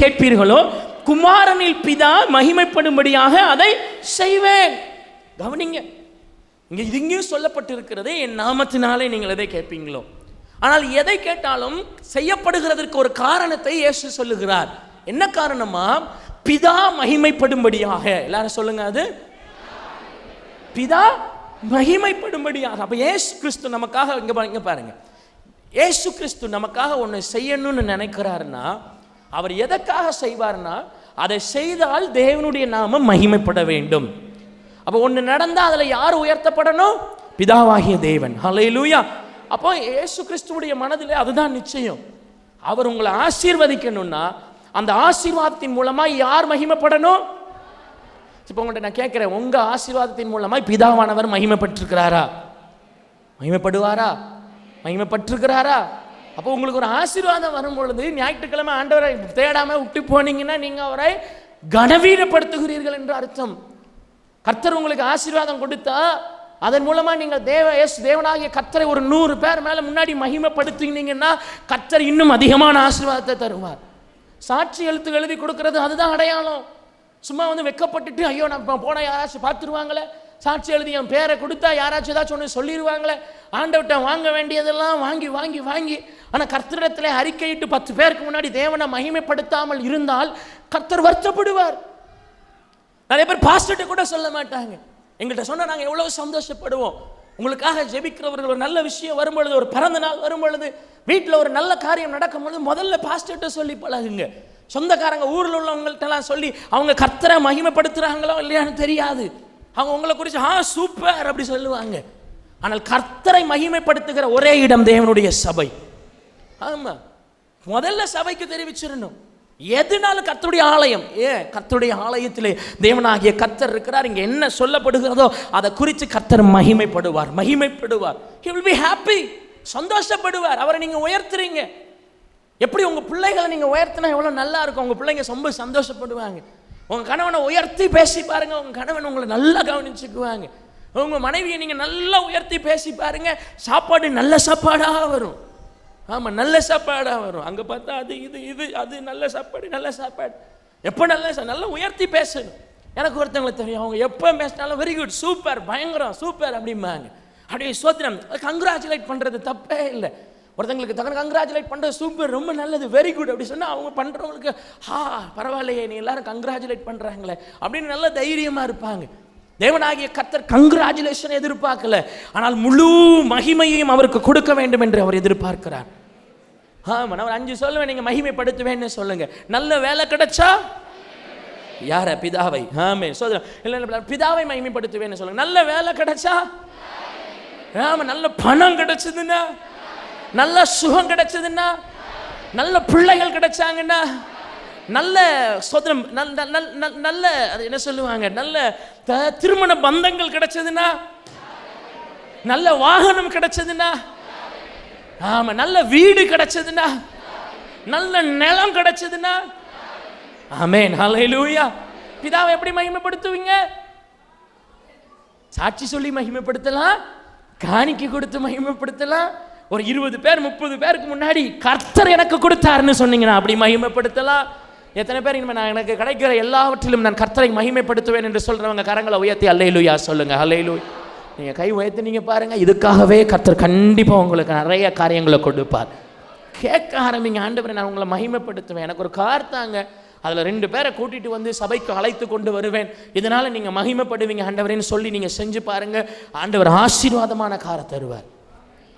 கேட்பீர்களோ குமாரனில் பிதா மகிமைப்படும்படியாக அதை செய்வேன். கவனிங்க, இங்கேயும் சொல்லப்பட்டிருக்கிறது, என் நாமத்தினாலே நீங்கள் எதை கேட்பீங்களோ. ஆனால் எதை கேட்டாலும் செய்யப்படுகிறதற்கு ஒரு காரணத்தை இயேசு சொல்லுகிறார். என்ன காரணமா? பிதா மகிமைப்படும்படியாக. எல்லாரும் சொல்லுங்க, அது பிதா மகிமைப்படும்படியாக. அப்ப இயேசு கிறிஸ்து நமக்காக இங்க பாருங்க, இயேசு கிறிஸ்து நமக்காக ஒன்று செய்யணும்னு நினைக்கிறாருன்னா அவர் எதற்காக செய்வார்னா, அதை செய்தால் தேவனுடைய நாமம் மகிமைப்பட வேண்டும். அப்போ ஒன்று நடந்தால் அதில் யார் உயர்த்தப்படணும்? பிதாவாகிய தேவன். ஹல்லேலூயா. அப்போ இயேசு கிறிஸ்துவுடைய மனதில் அதுதான் நிச்சயம். அவர் உங்களை ஆசீர்வதிக்கணும்னா அந்த ஆசீர்வாதத்தின் மூலமாக யார் மகிமைப்படணும்? இப்போ உங்கள்கிட்ட நான் கேட்குறேன், உங்கள் ஆசீர்வாதத்தின் மூலமாக பிதாவானவர் மகிமைப்பட்டிருக்கிறாரா? மகிமைப்படுவாரா? மகிமைப்பட்டிருக்கிறாரா? அப்போ உங்களுக்கு ஒரு ஆசீர்வாதம் வரும் பொழுது ஞாயிற்றுக்கிழமை ஆண்டவரை தேடாமல் விட்டு போனீங்கன்னா நீங்கள் அவரை கனவீனப்படுத்துகிறீர்கள் என்று அர்த்தம். கர்த்தர் உங்களுக்கு ஆசீர்வாதம் கொடுத்தா அதன் மூலமாக நீங்கள் தேவனாகிய கர்த்தரை ஒரு 100 பேர் மேலே முன்னாடி மகிமைப்படுத்தினீங்கன்னா கர்த்தர் இன்னும் அதிகமான ஆசீர்வாதத்தை தருவார். சாட்சி எழுதி கொடுக்கறது அதுதான் அடையாளம். சும்மா வந்து வெக்கப்பட்டுட்டு ஐயோ நான் போனால் யாராச்சும் பார்த்துருவாங்களே, சாட்சி எழுதி என் பேரை கொடுத்தா யாராச்சும் ஏதாச்சும் ஒன்று சொல்லிடுவாங்களே, ஆண்டவர்கிட்ட வாங்க வேண்டியதெல்லாம் வாங்கி வாங்கி வாங்கி ஆனால் கர்த்தரிடத்தில் அறிக்கையிட்டு 10 பேருக்கு முன்னாடி தேவனை மகிமைப்படுத்தாமல் இருந்தால் கர்த்தர் வருத்தப்படுவார். நிறைய பேர் பாஸ்டர்கிட்ட கூட சொல்ல மாட்டாங்க. எங்கள்கிட்ட சொன்னால் நாங்கள் எவ்வளோ சந்தோஷப்படுவோம். உங்களுக்காக ஜெபிக்கிறவர்கள் ஒரு நல்ல விஷயம் வரும்பொழுது, ஒரு பிறந்த நாள் வரும்பொழுது, வீட்டில் ஒரு நல்ல காரியம் நடக்கும்பொழுது முதல்ல பாஸ்டர்கிட்ட சொல்லி பழகுங்க. சொந்தக்காரங்க ஊரில் உள்ளவங்கள்ட்டெல்லாம் சொல்லி அவங்க கர்த்தரை மகிமைப்படுத்துகிறாங்களோ இல்லையான்னு தெரியாது. அவங்க உங்களை குறித்து சூப்பர் அப்படி சொல்லுவாங்க. ஆனால் கர்த்தரை மகிமைப்படுத்துகிற ஒரே இடம் தேவனுடைய சபை. ஆமாம், முதல்ல சபைக்கு தெரிவிச்சிடணும். எதுனாலும் கர்த்தருடைய ஆலயம், கர்த்தருடைய ஆலயத்திலே தேவனாகிய கர்த்தர் இருக்கிறார். இங்கே என்ன சொல்லப்படுகிறதோ அதை குறித்து கர்த்தர் மகிமைப்படுவார். He will be happy, சந்தோஷப்படுவார். அவரை நீங்கள் உயர்த்துறீங்க. எப்படி உங்கள் பிள்ளைகளை நீங்கள் உயர்த்தினா எவ்வளோ நல்லா இருக்கும். உங்கள் பிள்ளைங்க ரொம்ப சந்தோஷப்படுவாங்க. உங்கள் கணவனை உயர்த்தி பேசி பாருங்கள், உங்கள் கணவன் உங்களை நல்லா கவனிச்சுக்குவாங்க. உங்கள் மனைவியை நீங்கள் நல்லா உயர்த்தி பேசி பாருங்கள், சாப்பாடு நல்ல சாப்பாடாக வரும். ஆமாம், நல்ல சாப்பாடாக வரும். அங்கே பார்த்தா அது அது நல்ல சாப்பாடு. எப்போ நல்லா உயர்த்தி பேசணும். எனக்கு ஒருத்தவங்களுக்கு தெரியும், அவங்க எப்போ பேசினாலும் வெரி குட், சூப்பர், பயங்கரம், சூப்பர் அப்படிம்பாங்க. அப்படியே சோத்திரம், கங்க்ராச்சுலேட் பண்ணுறது தப்பே இல்லை. ஒருத்தங்களுக்கு கங்க்ராச்சுலேட் பண்ணுறது சூப்பர், ரொம்ப நல்லது, வெரி குட் அப்படி சொன்னால் அவங்க பண்ணுறவங்களுக்கு பரவாயில்லையே, நீ எல்லாரும் கங்க்ராச்சுலேட் பண்ணுறாங்களே அப்படின்னு நல்ல தைரியமாக இருப்பாங்க. தேவனாகிய கர்த்தர் கங்க்ராச்சுலேஷன் எதிர்பார்க்கல, ஆனால் முழு மகிமையையும் அவருக்கு கொடுக்க வேண்டும் என்று அவர் எதிர்பார்க்கிறார். ஆமாம், நான் 5 சொல்லுவேன், நீங்கள் மகிமைப்படுத்துவேன்னு சொல்லுங்க. நல்ல வேலை கிடைச்சா யார? பிதாவை. ஆமே, இல்லை பிதாவை மகிமைப்படுத்துவேன்னு சொல்லுங்க. நல்ல வேலை கிடைச்சா, ஆமாம், நல்ல பணம் கிடைச்சதுன்னா, நல்ல சுகம் கிடைச்சதுன்னா, நல்ல பிள்ளைகள் கிடைச்சாங்கன்னா, நல்ல சோதனம், நல்ல அது என்ன சொல்லுவாங்க, நல்ல திருமண பந்தங்கள் கிடைச்சதுன்னா, நல்ல வாகனம் கிடைச்சதுன்னா, ஆமா, நல்ல வீடு கிடைச்சதுன்னா, நல்ல நிலம் கிடைச்சதுன்னா, ஆமென், ஹல்லேலூயா. பிதாவை எப்படி மகிமைப்படுத்துவீங்க? சாட்சி சொல்லி மகிமைப்படுத்தலாம், காணிக்கை கொடுத்து மகிமைப்படுத்தலாம். ஒரு 20 பேர் 30 பேருக்கு முன்னாடி கர்த்தர் எனக்கு கொடுத்தாருன்னு சொன்னீங்கன்னா அப்படி மகிமைப்படுத்தலாம். எத்தனை பேர் இனிமேல் நான் எனக்கு கிடைக்கிற எல்லாவற்றிலும் நான் கர்த்தரை மகிமைப்படுத்துவேன் என்று சொல்றவங்க கரங்களை உயர்த்தி அல்லேலூயா சொல்லுங்க. அல்லேலூயா. நீங்கள் கை உயர்த்தி பாருங்க, இதுக்காகவே கர்த்தர் கண்டிப்பாக உங்களுக்கு நிறைய காரியங்களை கொடுப்பார். கேட்க ஆரம்பிங்க, ஆண்டவரே நான் உங்களை மகிமைப்படுத்துவேன், எனக்கு ஒரு கார் தாங்க, அதில் 2 பேரை கூட்டிகிட்டு வந்து சபைக்கு அழைத்து கொண்டு வருவேன், இதனால் நீங்கள் மகிமைப்படுவீங்க ஆண்டவரேன்னு சொல்லி நீங்கள் செஞ்சு பாருங்கள். ஆண்டவர் ஆசீர்வாதமான காரை தருவார்.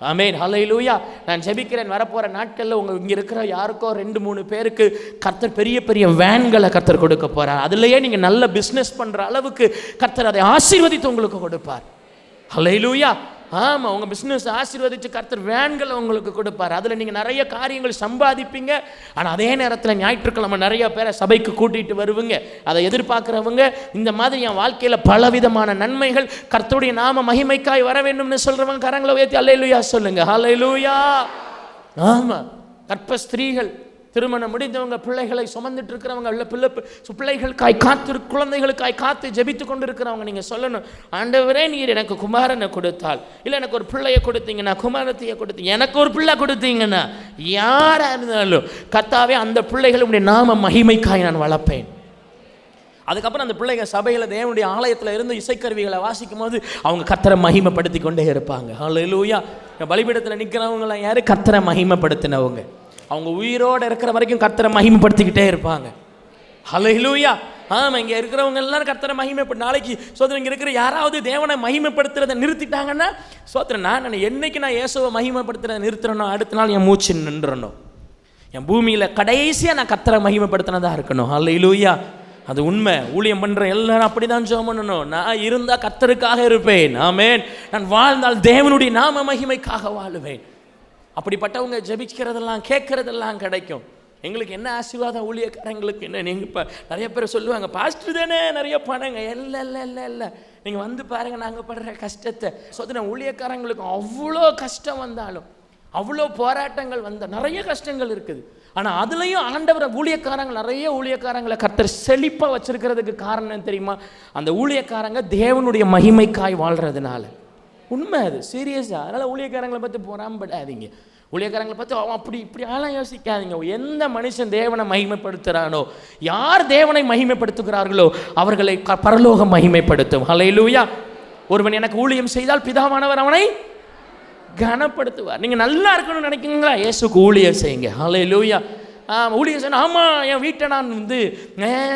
ஆமென், ஹல்லேலூயா. நான் ஜெபிக்கிறேன், வரப்போகிற நாட்களில் உங்கள் இங்கே இருக்கிற யாருக்கோ 2-3 பேருக்கு கர்த்தர் பெரிய பெரிய வேன்களை கர்த்தர் கொடுக்க போகிறார். அதுலேயே நீங்கள் நல்ல பிஸ்னஸ் பண்ணுற அளவுக்கு கர்த்தர் அதை ஆசீர்வதித்து உங்களுக்கு கொடுப்பார். ஹல்லேலூயா. ஆமாம், உங்கள் பிஸ்னஸ் ஆசீர்வதித்து கர்த்தர் வேன்களை உங்களுக்கு கொடுப்பார். அதில் நீங்கள் நிறைய காரியங்கள் சம்பாதிப்பீங்க. ஆனால் அதே நேரத்தில் ஞாயிற்றுக்கிழமை நிறைய பேரை சபைக்கு கூட்டிகிட்டு வருவீங்க. அதை எதிர்பார்க்குறவங்க இந்த மாதிரி என் வாழ்க்கையில் பலவிதமான நன்மைகள் கர்த்தருடைய நாம மகிமைக்காய் வர வேண்டும்னு சொல்கிறவங்க கரங்களை உயர்த்தி அல்லேலூயா சொல்லுங்க. ஹல்லேலூயா. ஆமாம், கற்ப ஸ்திரீகள், திருமணம் முடிந்தவங்க, பிள்ளைகளை சுமந்துட்டு இருக்கிறவங்க, பிள்ளைகளுக்காய் காத்து, குழந்தைகளுக்காய் காத்து ஜெபித்து கொண்டு இருக்கிறவங்க, நீங்கள் சொல்லணும், ஆண்டவரே நீர் எனக்கு குமாரனை கொடுத்தால், இல்லை எனக்கு ஒரு பிள்ளையை கொடுத்தீங்கன்னா, குமாரத்தையை கொடுத்தீங்க, எனக்கு ஒரு பிள்ளை கொடுத்தீங்கன்னா, யாராக இருந்தாலும் கர்த்தாவே அந்த பிள்ளைகளுடைய நாம மகிமைக்காய் நான் வளர்ப்பேன். அதுக்கப்புறம் அந்த பிள்ளைங்க சபையில் தேவனுடைய ஆலயத்தில் இருந்து இசைக்கருவிகளை வாசிக்கும் போது அவங்க கர்த்தரை மகிமைப்படுத்தி கொண்டே இருப்பாங்க. ஹல்லேலூயா. பலிபீடத்தில் நிற்கிறவங்களாம் யாரு? கர்த்தரை மகிமைப்படுத்தினவங்க. அவங்க உயிரோடு இருக்கிற வரைக்கும் கர்த்தரை மகிமைப்படுத்திக்கிட்டே இருப்பாங்க. ஹல்லேலூயா. ஆமாம், இங்கே இருக்கிறவங்க எல்லாரும் கர்த்தரை மகிமைப்படு. நாளைக்கு சோதனை இங்கே இருக்கிற யாராவது தேவனை மகிமைப்படுத்துறதை நிறுத்திட்டாங்கன்னா சோத்திரம், நான் என்னைக்கு நான் இயேசுவை மகிமைப்படுத்துறதை நிறுத்துறனோ அடுத்த நாள் என் மூச்சு நின்றணும். என் பூமியில் கடைசியாக நான் கர்த்தரை மகிமைப்படுத்தினதா இருக்கணும். ஹல்லேலூயா. அது உண்மை. ஊழியம் பண்ணுற எல்லாரும் அப்படி தான் ஜெபம் பண்ணணும். நான் இருந்தால் கர்த்தருக்காக இருப்பேன். ஆமென். நான் வாழ்ந்தால் தேவனுடைய நாம மகிமைக்காக வாழுவேன். அப்படிப்பட்டவங்க ஜெபிக்கிறதெல்லாம் கேட்கறதெல்லாம் கிடைக்கும். எங்களுக்கு என்ன ஆசீர்வாதம், ஊழியக்காரங்களுக்கு என்ன? நீங்கள் இப்போ நிறைய பேர் சொல்லுவாங்க, பாஸ்டர் தானே நிறைய பணங்க. இல்லை இல்லை இல்லை இல்லை, நீங்கள் வந்து பாருங்கள் நாங்கள் படுற கஷ்டத்தை. சொன்ன ஊழியக்காரங்களுக்கு அவ்வளோ கஷ்டம் வந்தாலும், அவ்வளோ போராட்டங்கள் வந்தால், நிறைய கஷ்டங்கள் இருக்குது. ஆனால் அதுலேயும் ஆண்டவரை நிறைய ஊழியக்காரங்களை கர்த்தர் செழிப்பாக வச்சிருக்கிறதுக்கு காரணம் தெரியுமா? அந்த ஊழியக்காரங்க தேவனுடைய மகிமைக்காய் வாழ்கிறதுனால. உண்மை அது, சீரியஸாக. அதனால் ஊழியக்காரங்களை பற்றி பொறாமப்படாதீங்க. ஊழியக்காரங்களை பற்றி அப்படி இப்படி ஆளாம் யோசிக்காதீங்க. எந்த மனுஷன் தேவனை மகிமைப்படுத்துகிறானோ, யார் தேவனை மகிமைப்படுத்துகிறார்களோ அவர்களை பரலோகம் மகிமைப்படுத்தும். ஹல்லேலூயா. ஒருவன் எனக்கு ஊழியம் செய்தால் பிதாவானவர் அவனை கனப்படுத்துவார். நீங்கள் நல்லா இருக்கணும்னு நினைக்கிறீங்களா? இயேசுக்கு ஊழியம் செய்யுங்க. ஹல்லேலூயா. ஊழியர் சொன்ன, ஆமாம் என் வீட்டை நான் வந்து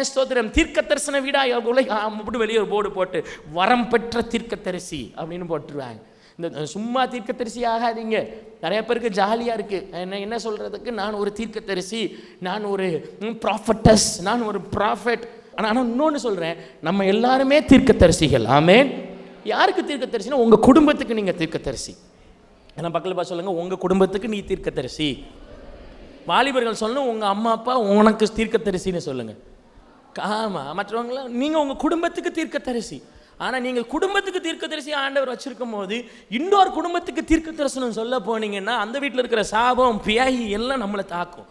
ஸ்தோத்திரம் தீர்க்க தரிசன வீடா அப்படி வெளியே ஒரு போர்டு போட்டு வரம் பெற்ற தீர்க்க தரிசி அப்படின்னு போட்டுருவாங்க. இந்த சும்மா தீர்க்க தரிசி ஆகாதீங்க. நிறைய பேருக்கு ஜாலியாக இருக்குது. என்ன சொல்கிறதுக்கு, நான் ஒரு தீர்க்க தரிசி, நான் ஒரு ப்ராஃபட்டஸ், நான் ஒரு ப்ராஃபெட். ஆனால் இன்னொன்று சொல்கிறேன், நம்ம எல்லாருமே தீர்க்க தரிசிகள். ஆமென். யாருக்கு தீர்க்க தரிசினா, உங்கள் குடும்பத்துக்கு நீங்கள் தீர்க்க தரிசி. ஏன்னா பக்கத்தில் பார்த்து சொல்லுங்கள், உங்கள் குடும்பத்துக்கு நீ தீர்க்க தரிசி. வாலிபர்கள் சொல்லணும், உங்கள் அம்மா அப்பா உனக்கு தீர்க்க தரிசின்னு சொல்லுங்கள். ஆமாம், மற்றவங்களாம் நீங்கள் உங்கள் குடும்பத்துக்கு தீர்க்க தரிசி. ஆனால் நீங்கள் குடும்பத்துக்கு தீர்க்க தரிசி ஆண்டவர் வச்சிருக்கும் போது இன்னொரு குடும்பத்துக்கு தீர்க்க தரிசனம் சொல்ல போனீங்கன்னா அந்த வீட்டில் இருக்கிற சாபம் பியாயி எல்லாம் நம்மளை தாக்கும்.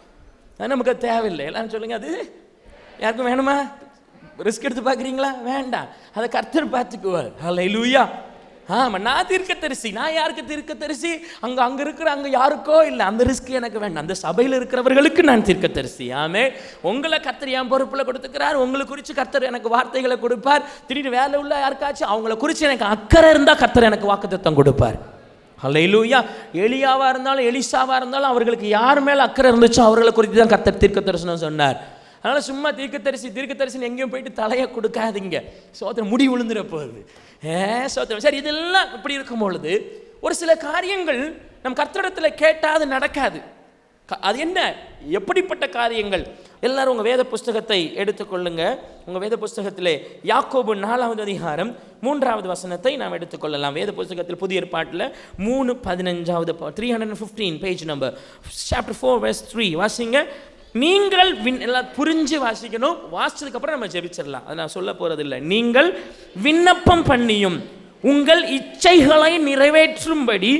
அது நமக்கு தேவையில்லை. எல்லாரும் சொல்லுங்க, அது யாருக்கும் வேணுமா? ரிஸ்க் எடுத்து பார்க்குறீங்களா? வேண்டாம், அதை கர்த்தர் பார்த்துக்குவார். ஹல்லேலூயா. ஆமாம், நான் தீர்க்க தரிசி. நான் யாருக்கு தீர்க்க தரிசி? அங்கே இருக்கிற அங்கே யாருக்கோ இல்லை, அந்த ரிஸ்க் எனக்கு வேண்டாம். அந்த சபையில் இருக்கிறவர்களுக்கு நான் தீர்க்க தரிசி. ஆமே, உங்களை கர்த்தர் என் பொறுப்பில் கொடுத்துக்கிறார். உங்களை குறித்து கர்த்தர் எனக்கு வார்த்தைகளை கொடுப்பார். திடீர்னு வேலை உள்ள யாருக்காச்சும் அவங்கள குறித்து எனக்கு அக்கறை இருந்தால் கர்த்தர் எனக்கு வாக்குத்தத்தம் கொடுப்பார். ஹல்லேலூயா. எலியாவாக இருந்தாலும் எலிசாவாக இருந்தாலும் அவர்களுக்கு யார் மேலே அக்கறை இருந்துச்சோ அவர்களை குறித்து தான் கர்த்தர் தீர்க்க தரிசனம் சொன்னார். அதனால் சும்மா தீர்க்க தரிசனம் எங்கேயும் போயிட்டு தலையை கொடுக்காதீங்க. சோத்திரம் முடி விழுந்துட போகுது. சோத்திரம். சரி, இதெல்லாம் இப்படி இருக்கும் பொழுது ஒரு சில காரியங்கள் நம் கர்த்தரிடத்தில் கேட்டால் அது நடக்காது. அது என்ன, எப்படிப்பட்ட காரியங்கள்? எல்லாரும் உங்கள் வேத புஸ்தகத்தை எடுத்துக்கொள்ளுங்க. உங்கள் வேத புஸ்தகத்திலே யாக்கோபு 4வது அதிகாரம் 3வது வசனத்தை நாம் எடுத்துக்கொள்ளலாம். வேத புஸ்தகத்தில் புதிய ஏற்பாட்டில் 3:15 315 பேஜ் நம்பர், சாப்டர் 4 verse 3 வாசிங்க. நீங்கள் எல்லாம் புரிஞ்சு வாசிக்கணும். வாசிச்சதுக்கப்புறம் நம்ம ஜெபிச்சிடலாம். அதை நான் சொல்ல போகிறதில்லை. நீங்கள் விண்ணப்பம் பண்ணியும் உங்கள் இச்சைகளை நிறைவேற்றும்படி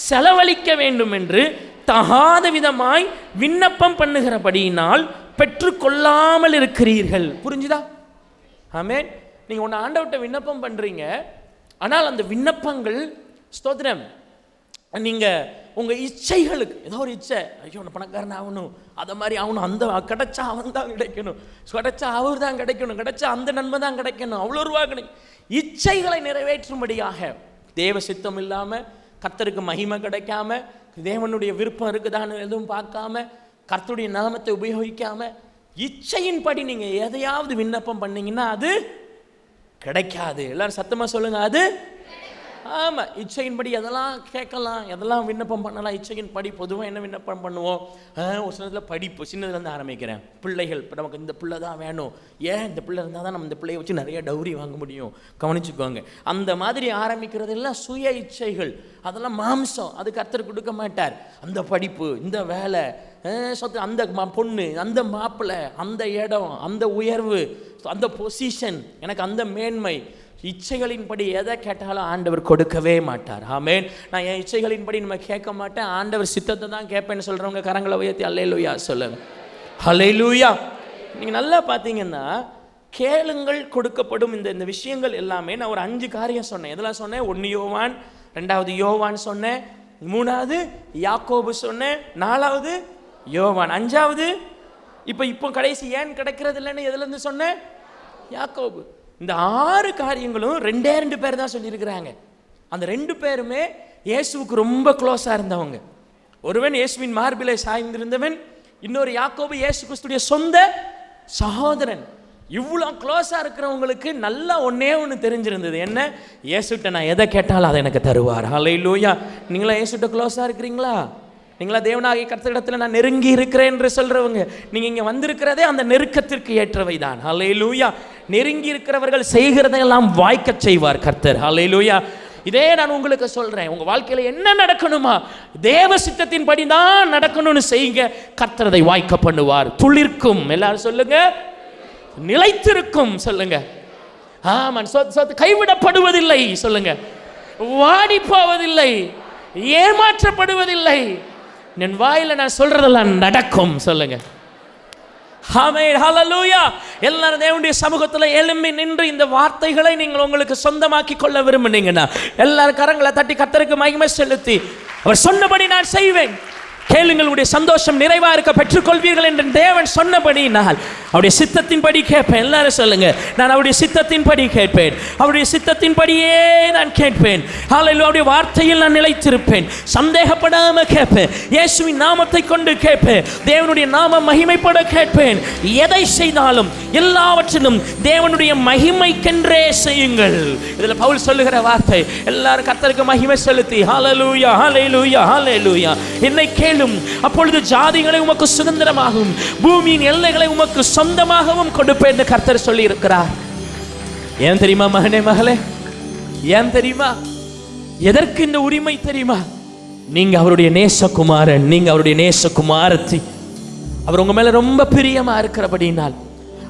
செலவழிக்க வேண்டும் என்று தகாத விதமாய் விண்ணப்பம் பண்ணுகிறபடியினால் பெற்றுக்கொள்ளாமல் இருக்கிறீர்கள். புரிஞ்சுதா? ஆமென். நீங்கள் ஒன்று ஆண்டவர்கிட்ட விண்ணப்பம் பண்ணுறீங்க, ஆனால் அந்த விண்ணப்பங்கள் ஸ்தோத்திரம் நீங்கள் உங்கள் இச்சைகளுக்கு ஏதோ ஒரு இச்சை, ஐயோ நான் பணக்காரன் ஆகணும், அதை மாதிரி ஆகணும், அந்த கிடைச்சா அவன் தான் கிடைக்கணும், கிடைச்சா அவர் தான் கிடைக்கணும், கிடைச்சா அந்த நன்மை தான் கிடைக்கணும், அவ்வளோ ரூபா கிடைக்கும். இச்சைகளை நிறைவேற்றும்படியாக தேவ சித்தம் இல்லாமல், கர்த்தருக்கு மகிமை கிடைக்காம, தேவனுடைய விருப்பம் இருக்குதான்னு எதுவும் பார்க்காம, கர்த்தருடைய நாமத்தை உபயோகிக்காம இச்சையின்படி நீங்கள் எதையாவது விண்ணப்பம் பண்ணீங்கன்னா அது கிடைக்காது. எல்லாரும் சத்தமாக சொல்லுங்கள், அது ஆமாம். இச்சையின்படி எதெல்லாம் கேட்கலாம், எதெல்லாம் விண்ணப்பம் பண்ணலாம். இச்சையின்படி பொதுவாக என்ன விண்ணப்பம் பண்ணுவோம்? ஒரு சிலத்தில் படிப்பு, சின்னதுலேருந்து ஆரம்பிக்கிறேன். பிள்ளைகள், இப்போ நமக்கு இந்த பிள்ளை தான் வேணும், ஏன் இந்த பிள்ளை இருந்தால் தான் நம்ம இந்த பிள்ளையை வச்சு நிறைய டௌரி வாங்க முடியும், கவனிச்சுக்கோங்க. அந்த மாதிரி ஆரம்பிக்கிறதெல்லாம் சுய இச்சைகள், அதெல்லாம் மாம்சம், அது கர்த்தர் கொடுக்க மாட்டார். அந்த படிப்பு, இந்த வேலை, அந்த பொண்ணு, அந்த மாப்பிள்ளை, அந்த இடம், அந்த உயர்வு, அந்த பொசிஷன், எனக்கு அந்த மேன்மை, இச்சைகளின்படி எதை கேட்டாலும் ஆண்டவர் கொடுக்கவே மாட்டார். ஆமென். நான் என் இச்சைகளின்படி நம்ம கேட்க மாட்டேன், ஆண்டவர் சித்தத்தை தான் கேட்பேன்னு சொல்கிறவங்க கரங்களை உயர்த்தி அல்லேலூயா சொல்லுங்க. ஹல்லேலூயா. நீங்கள் நல்லா பார்த்தீங்கன்னா, கேளுங்கள் கொடுக்கப்படும். இந்த விஷயங்கள் எல்லாமே நான் ஒரு 5 காரியம் சொன்னேன். எதெல்லாம் சொன்னேன்? 1 யோவான், 2வது யோவான் சொன்னேன், 3வது யாக்கோபு சொன்னேன், 4வது யோவான், 5வது இப்போ கடைசி ஏன் கிடைக்கிறது இல்லைன்னு எதுலேருந்து சொன்னேன்? யாக்கோபு. இந்த 6 காரியங்களும் 2 பேர் தான் சொல்லியிருக்கிறாங்க. அந்த 2 பேருமே இயேசுவுக்கு ரொம்ப க்ளோஸாக இருந்தவங்க. ஒருவன் இயேசுவின் மார்பிலை சாய்ந்திருந்தவன், இன்னொரு யாக்கோபு இயேசு கிறிஸ்துடைய சொந்த சகோதரன். இவ்வளோ க்ளோஸாக இருக்கிறவங்களுக்கு நல்லா ஒன்று தெரிஞ்சிருந்தது. என்ன? இயேசுட்ட நான் எதை கேட்டாலும் அதை எனக்கு தருவார். ஹல்லேலூயா. நீங்களா இயேசுட்ட க்ளோஸாக இருக்கிறீங்களா? நீங்களா தேவனாகிய கர்த்தரிடத்தில் நான் நெருங்கி இருக்கிறேன் என்று சொல்கிறவங்க, நீங்கள் இங்கே வந்திருக்கிறதே அந்த நெருக்கத்திற்கு ஏற்றவை தான். ஹல்லேலூயா. நெருங்கி இருக்கிறவர்கள் செய்கிறதையெல்லாம் வாய்க்க செய்வார் கர்த்தர். ஹல்லேலூயா. இதே நான் உங்களுக்கு சொல்கிறேன், உங்கள் வாழ்க்கையில் என்ன நடக்கணுமா, தேவ சித்தத்தின் படி தான் நடக்கணும்னு செய்யுங்க, கர்த்தர் அதை வாய்க்க பண்ணுவார். துளிர்க்கும், எல்லாரும் சொல்லுங்க, நிலைத்திருக்கும் சொல்லுங்க. ஆமாம். கைவிடப்படுவதில்லை சொல்லுங்க, வாடி போவதில்லை, ஏமாற்றப்படுவதில்லை. என் வாயில நான் சொல்றதெல்லாம் நடக்கும் சொல்லுங்க. ஆமென். ஹல்லேலூயா. எல்லாரும் தேவனுடைய சமூகத்தில் எழும்பி நின்று இந்த வார்த்தைகளை நீங்கள் உங்களுக்கு சொந்தமாக்கி கொள்ள விரும்புனீங்கன்னா எல்லாரும் கரங்களை தட்டி கர்த்தருக்கு மகிமை செலுத்தி, அவர் சொன்னபடி நான் செய்வேன், கேளுங்கள், உடைய சந்தோஷம் நிறைவா இருக்க பெற்றுக்கொள்வீர்கள் என்று தேவன் சொன்னபடி நான் அவருடைய சித்தத்தின்படி கேட்பேன். எல்லாரும் சொல்லுங்க, நான் அவருடைய சித்தத்தின்படி கேட்பேன். அவருடைய சித்தத்தின்படியே நான் கேட்பேன். ஹல்லேலூயா. அவருடைய வார்த்தையில் நான் நிலைத்திருப்பேன். சந்தேகப்படாம கேட்பேன். இயேசுவின் நாமத்தை கொண்டு கேட்பேன். தேவனுடைய நாமம் மகிமைப்பட கேட்பேன். எதை செய்தாலும் எல்லாவற்றிலும் தேவனுடைய மகிமைக்கென்றே செய்யுங்கள். இதுல பவுல் சொல்லுகிற வார்த்தை, எல்லாரும் கர்த்தருக்கு மகிமை செலுத்தி ஹல்லேலூயா ஹல்லேலூயா ஹல்லேலூயா. என்னை கேளும், அப்பொழுது ஜாதிகளை உமக்கு சுதந்திரமாகவும் பூமியின் எல்லைகளை உமக்கு சொந்தமாகவும் கொடுப்பேன் என்று கர்த்தர் சொல்லி இருக்கிறார். ஏன் தெரியுமா மகனே மகளே? ஏன் தெரியுமா? எதற்கு இந்த உரிமை தெரியுமா? நீங்க அவருடைய நேசகுமாரன், நீங்க அவருடைய நேசகுமாரத்தி. அவர் உங்க மேல ரொம்ப பிரியமா இருக்கிறபடினால்,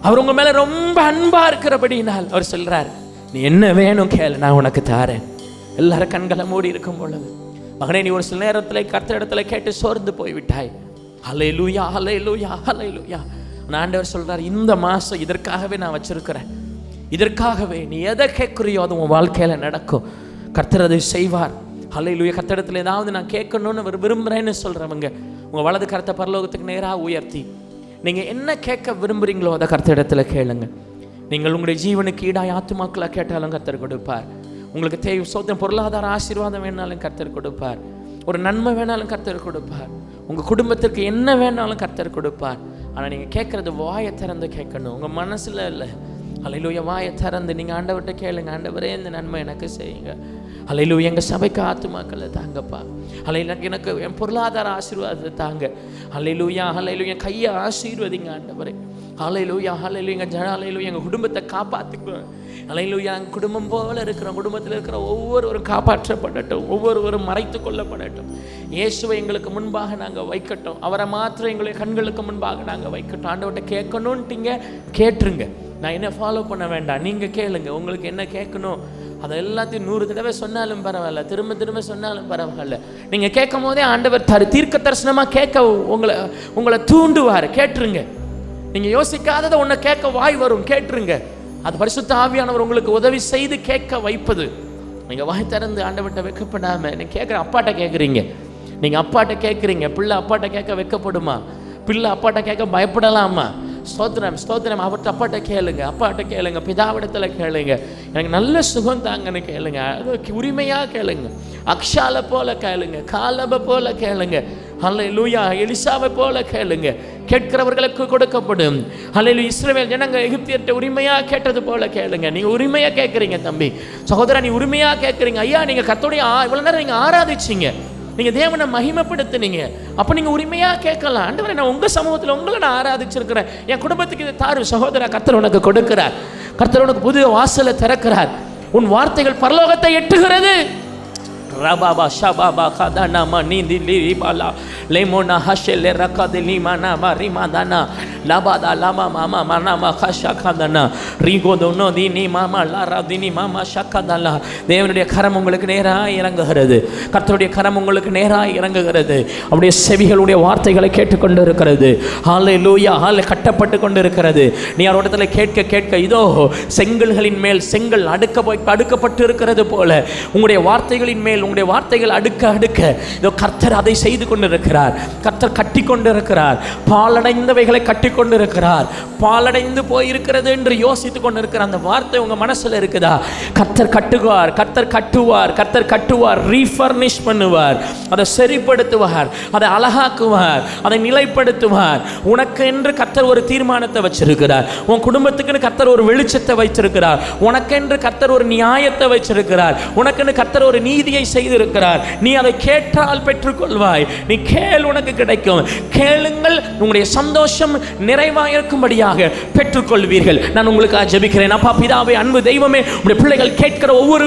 அவர் உங்க மேல ரொம்ப அன்பா இருக்கிறபடினால் அவர் சொல்றார், நீ என்ன வேணும் கேளு, நான் உனக்கு தாரேன். எல்லாரும் கண்களை மூடி இருக்கும் பொழுது, மகனே நீ ஒரு சில நேரத்தில் கர்த்தரிடத்துல கேட்டு சோர்ந்து போய்விட்டாய். ஹல்லேலூயா ஹல்லேலூயா ஹல்லேலூயா. ஆண்டவர் சொல்றார், இந்த மாசம் இதற்காகவே நான் வச்சிருக்கிறேன். இதற்காகவே நீ எதை கேட்குறியோ அது உன் வாழ்க்கையில நடக்கும். கர்த்தர் அதை செய்வார். ஹல்லேலூயா. கர்த்தரிடத்துல ஏதாவது நான் கேட்கணும்னு விரும்புறேன்னு சொல்றவங்க உங்க வலது கரத்தை பரலோகத்துக்கு நேராக உயர்த்தி நீங்க என்ன கேட்க விரும்புறீங்களோ அதை கர்த்தரிடத்துல கேளுங்க. நீங்கள் உங்களுடைய ஜீவனுக்கு ஈடாய் ஆத்துமாக்களை கேட்டாலும் கர்த்தர் கொடுப்பார். உங்களுக்கு தேவை சோதனை பொருளாதார ஆசீர்வாதம் வேணாலும் கர்த்தர் கொடுப்பார். ஒரு நன்மை வேணாலும் கர்த்தர் கொடுப்பார். உங்கள் குடும்பத்திற்கு என்ன வேணாலும் கர்த்தர் கொடுப்பார். ஆனால் நீங்கள் கேட்குறது வாயை திறந்து கேட்கணும், உங்கள் மனசில் இல்லை. ஹல்லேலூயா. வாயை திறந்து நீங்கள் ஆண்டவர்கிட்ட கேளுங்க, ஆண்டவரே இந்த நன்மை எனக்கு செய்யுங்க. ஹல்லேலூயா. எங்கள் சபைக்கு ஆத்துமாக்களை தாங்கப்பா. ஹல்லேலூயா. எனக்கு என் பொருளாதார ஆசீர்வாதத்தை தாங்க. ஹல்லேலூயா ஹல்லேலூயா. கையை ஆசீர்வதிங்க ஆண்டவரே. ஹல்லேலூயா ஹல்லேலூயா. ஹல்லேலூயா. எங்கள் குடும்பத்தை காப்பாற்றிக்குவேன். ஹல்லேலூயா. எங்கள் குடும்பம் போல இருக்கிற குடும்பத்தில் இருக்கிற ஒவ்வொருவரும் காப்பாற்றப்படட்டும், ஒவ்வொருவரும் மறைத்து கொள்ளப்படட்டும். இயேசுவை எங்களுக்கு முன்பாக நாங்கள் வைக்கட்டும். அவரை மாத்திரம் எங்களுடைய கண்களுக்கு முன்பாக நாங்கள் வைக்கட்டும். ஆண்டவர்கிட்ட கேட்கணுன்ட்டீங்க, கேட்டுருங்க. நான் என்ன ஃபாலோ பண்ண வேண்டாம், நீங்கள் கேளுங்க. உங்களுக்கு என்ன கேட்கணும் அதை எல்லாத்தையும் 100 தடவை சொன்னாலும் பரவாயில்ல, திரும்ப திரும்ப சொன்னாலும் பரவாயில்ல. நீங்கள் கேட்கும் போதே ஆண்டவர் தீர்க்க தரிசனமாக கேட்க உங்களை தூண்டுவார். கேட்டுருங்க. நீங்கள் யோசிக்காததை ஒன்று கேட்க வாய் வரும், கேட்டுருங்க. அது பரிசுத்த ஆவியானவர் உங்களுக்கு உதவி செய்து கேட்க வைப்பது. நீங்கள் வாய் திறந்து ஆண்டவர்கிட்ட வெட்கப்படாமல் நீங்கள் கேட்குற அப்பாட்ட கேட்குறீங்க. நீங்கள் அப்பாட்ட கேட்குறீங்க. பிள்ளை அப்பாட்ட கேட்க வெட்கப்படுமா? பிள்ளை அப்பாட்ட கேட்க பயப்படலாமா? ஸ்தோத்திரம் ஸ்தோத்திரம். அவர்கிட்ட அப்பாட்ட கேளுங்க, அப்பாட்ட கேளுங்க, பிதாவிடத்தில் கேளுங்க. எனக்கு நல்ல சுகம் தாங்கன்னு கேளுங்க. அது உரிமையாக கேளுங்க. அக்ஷாலை போல கேளுங்க, காலபை போல கேளுங்க. ஹல்லேலூயா. எலிசாவை போல கேளுங்க. கேட்கிறவர்களுக்கு கொடுக்கப்படும். ஹல்லேலூயா. இஸ்ரவேல் ஜனங்க எகிப்தியர்கிட்ட உரிமையாக கேட்டது போல கேளுங்க. நீங்கள் உரிமையாக கேட்குறீங்க தம்பி, சகோதரா, நீ உரிமையாக கேட்குறீங்க. ஐயா, நீங்கள் கர்த்தருடைய இவ்வளோ நேரம் நீங்கள் ஆராதிச்சிங்க, நீங்கள் தேவனை மகிமைப்படுத்தினீங்க. அப்போ நீங்கள் உரிமையாக கேட்கலாம். ஆண்டவரே, நான் உங்கள் சமூகத்தில் உங்களை நான் ஆராதிச்சிருக்கிறேன், என் குடும்பத்துக்கு இதை தாரு. சகோதரா, கர்த்தர் உனக்கு கொடுக்கிறார். கர்த்தர் உனக்கு புதிய வாசலை திறக்கிறார். உன் வார்த்தைகள் பரலோகத்தை எட்டுகிறது. ரபாபா ஷபாபா கதனா மனிதி லிபாலா லேமோனா ஹஷெலே ரகதி லிமானா மரிமாதானா லபாதா லமா மாமா மனாமா ஹஷா கதனா ரிகோதோனோ தினி மாமா லாரா தினி மாமா ஷக்கதலா. தேவனுடைய கரம் உங்களுக்கு நேராக இறங்குகிறது. கர்த்தருடைய கரம் உங்களுக்கு நேராக இறங்குகிறது. அவருடைய செவிகளுடைய வார்த்தைகளை கேட்டுக்கொண்டு இருக்கிறது. ஹல்லேலூயா. கட்டப்பட்டு கொண்டு இருக்கிறது. நீ அவரிடத்துல கேட்க கேட்க இதோ செங்கல்களின் மேல் செங்கல் அடுக்கப்பட்டு இருக்கிறது போல உங்களுடைய வார்த்தைகளின் மேல் உங்களுடைய வார்த்தைகள் அடுக்க அடுக்க இதோ கர்த்தர் அதை செய்து கொண்டிருக்கிறார். கர்த்தர் கட்டி கொண்டிருக்கிறார். பாலடைந்தவைகளை கட்டி கொண்டிருக்கிறார். பாலடைந்து போயிருக்கிறது என்று யோசித்துக் கொண்டிருக்கிற அந்த வார்த்தை உங்க மனசுல இருக்குதா? கர்த்தர் கட்டுவார், கர்த்தர் கட்டுவார், கர்த்தர் கட்டுவார். ரீஃபர்னிஷ் பண்ணுவார், அதை சரிப்படுத்துவார், அதை அழகாக்குவார், அதை நிலைப்படுத்துவார். உனக்கு என்று கர்த்தர் ஒரு தீர்மானத்தை வச்சிருக்கிறார். உன் குடும்பத்துக்குன்னு கர்த்தர் ஒரு வெளிச்சத்தை வைத்திருக்கிறார். உனக்கென்று கர்த்தர் ஒரு நியாயத்தை வைச்சிருக்கிறார். உனக்கென்று கர்த்தர் ஒரு நீதியை செய்திருக்கிறார். நீ அதை கேட்டால் பெற்றுக்கொள்வாய். நீ கேள், உனக்கு கிடைக்கும். கேளுங்கள், உங்களுடைய சந்தோஷம் நிறைவாயிருக்கும்படியாக பெற்றுக்கொள்வீர்கள். நான் உங்களுக்கு ஜெபிக்கிறேன். அப்பா பிதாவே, அன்பு தெய்வமே, உங்களுடைய பிள்ளைகள் கேட்கிற ஒவ்வொரு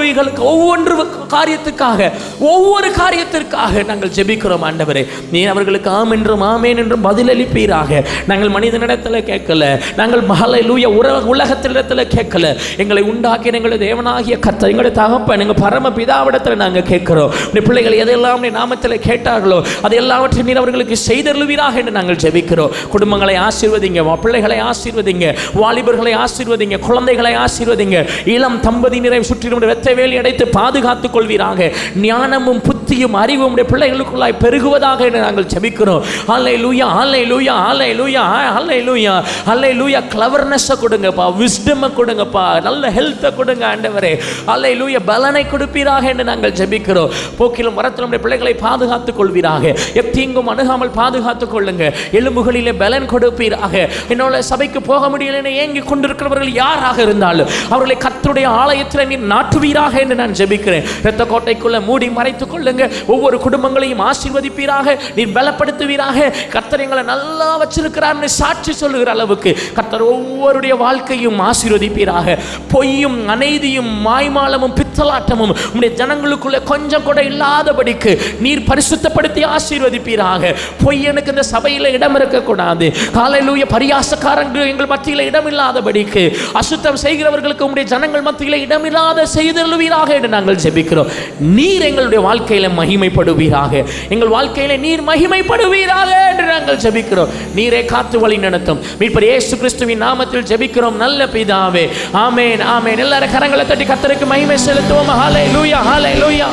காரியத்திற்காக நாங்கள் ஜெபிக்கிறோம். ஆண்டவரே, நீ அவர்களுக்கு ஆம் என்றும் ஆமேன் என்றும் பதிலளிப்பீராக. நாங்கள் மனிதனிடத்தில் கேட்கல, நாங்கள் ஹல்லேலூயா உலகத்தினிடத்தில் கேட்கல. எங்களை உண்டாக்கின எங்களுடைய தேவனாகிய கர்த்தர், எங்களுடைய தகப்பன், எங்கள் பரம பிதாவிடத்தில் நாங்கள் கேட்கிறோம். பிள்ளைகள் எதெல்லாம் நீ நாமத்தில் கேட்டார்களோ அது எல்லாவற்றையும் நீர் அவர்களுக்கு செய்தருளுவீராக என்று நாங்கள் ஜெபிக்கிறோம். குடும்பங்களை ஆசீர்வதிங்க, பிள்ளைகளை ஆசீர்வதிங்க, வாலிபர்களை ஆசீர்வதிங்க, குழந்தைகளை ஆசீர்வதிங்க. இளம் தம்பதியினரை சுற்றிலும் வெத்த வேலி அடைத்து பாதுகாத்துக் கொள்வீராக. ஞானமும் புத்தி புத்தியும் அறிவும் உம்முடைய பிள்ளைகளுக்குள்ளாய் பெருகுவதாக என்று நாங்கள் ஜெபிக்கிறோம். ஹல்லேலூயா ஹல்லேலூயா ஹல்லேலூயா ஹல்லேலூயா ஹல்லேலூயா. கிளவர்னஸை கொடுங்கப்பா, விஸ்டமை கொடுங்கப்பா, நல்ல ஹெல்த்தை கொடுங்க ஆண்டவரே. ஹல்லேலூயா. பலனை கொடுப்பீராக என்று நாங்கள் ஜெபிக்கிறோம். போக்கிலும் வரத்திலும் நம்முடைய பிள்ளைகளை பாதுகாத்துக் கொள்வீராக. எத்தீங்கும் அணுகாமல் பாதுகாத்துக் கொள்ளுங்க. எலும்புகளிலே பலன் கொடுப்பீராக. என்னோட சபைக்கு போக முடியல ஏங்கி கொண்டிருக்கிறவர்கள் யாராக இருந்தாலும் அவர்களை கர்த்தருடைய ஆலயத்தில் நீர் நாட்டுவீராக என்று நான் ஜெபிக்கிறேன். இரத்த கோட்டைக்குள்ள மூடி மறைத்துக் கொள்ளுங்க. ஒவ்வொரு குடும்பங்களையும் ஆசீர்வதிப்பீராக, நீர் பலப்படுத்துவீராக. கர்த்தர் எங்களை நல்லா வச்சிருக்கிறார் சாட்சி சொல்லுகிற அளவுக்கு கர்த்தர் ஒவ்வொருடைய வாழ்க்கையும் ஆசீர்வதிப்பீராக. பொய்யும் அநீதியும் மாய்மாலமும் பித்தலாட்டமும் உம்முடைய ஜனங்களுக்குள்ள கொஞ்சம் கூட இல்லாதபடிக்கு நீர் பரிசுத்தப்படுத்தி ஆசீர்வதிப்பீராக. பொய்யனுக்கு இந்த சபையில் இடம் இருக்கக்கூடாது. ஹல்லேலூயா. பரியாசக்காரங்கள் எங்கள் மத்தியில் இடம் இல்லாதபடிக்கு, அசுத்தம் செய்கிறவர்களுக்கு உம்முடைய ஜனங்கள் மத்தியில் இடமில்லாத செய்தருளுவீராக என்று நாங்கள் ஜெபிக்கிறோம். நீர் எங்களுடைய வாழ்க்கையில மகிமைப்படுவீராக. எங்கள் வாழ்க்கையில நீர் மகிமைப்படுவீராக என்று நாங்கள் ஜெபிக்கிறோம். நீரே காத்து வழி நடத்தும். மீட்பர் இயேசு கிறிஸ்துவின் நாமத்தில் ஜெபிக்கிறோம் நல்ல பிதாவே. ஆமென் ஆமென். எல்லாரும் கரங்களை தட்டி கர்த்தருக்கு மகிமை செலுத்துவோம். ஹல்லேலூயா ஹல்லேலூயா.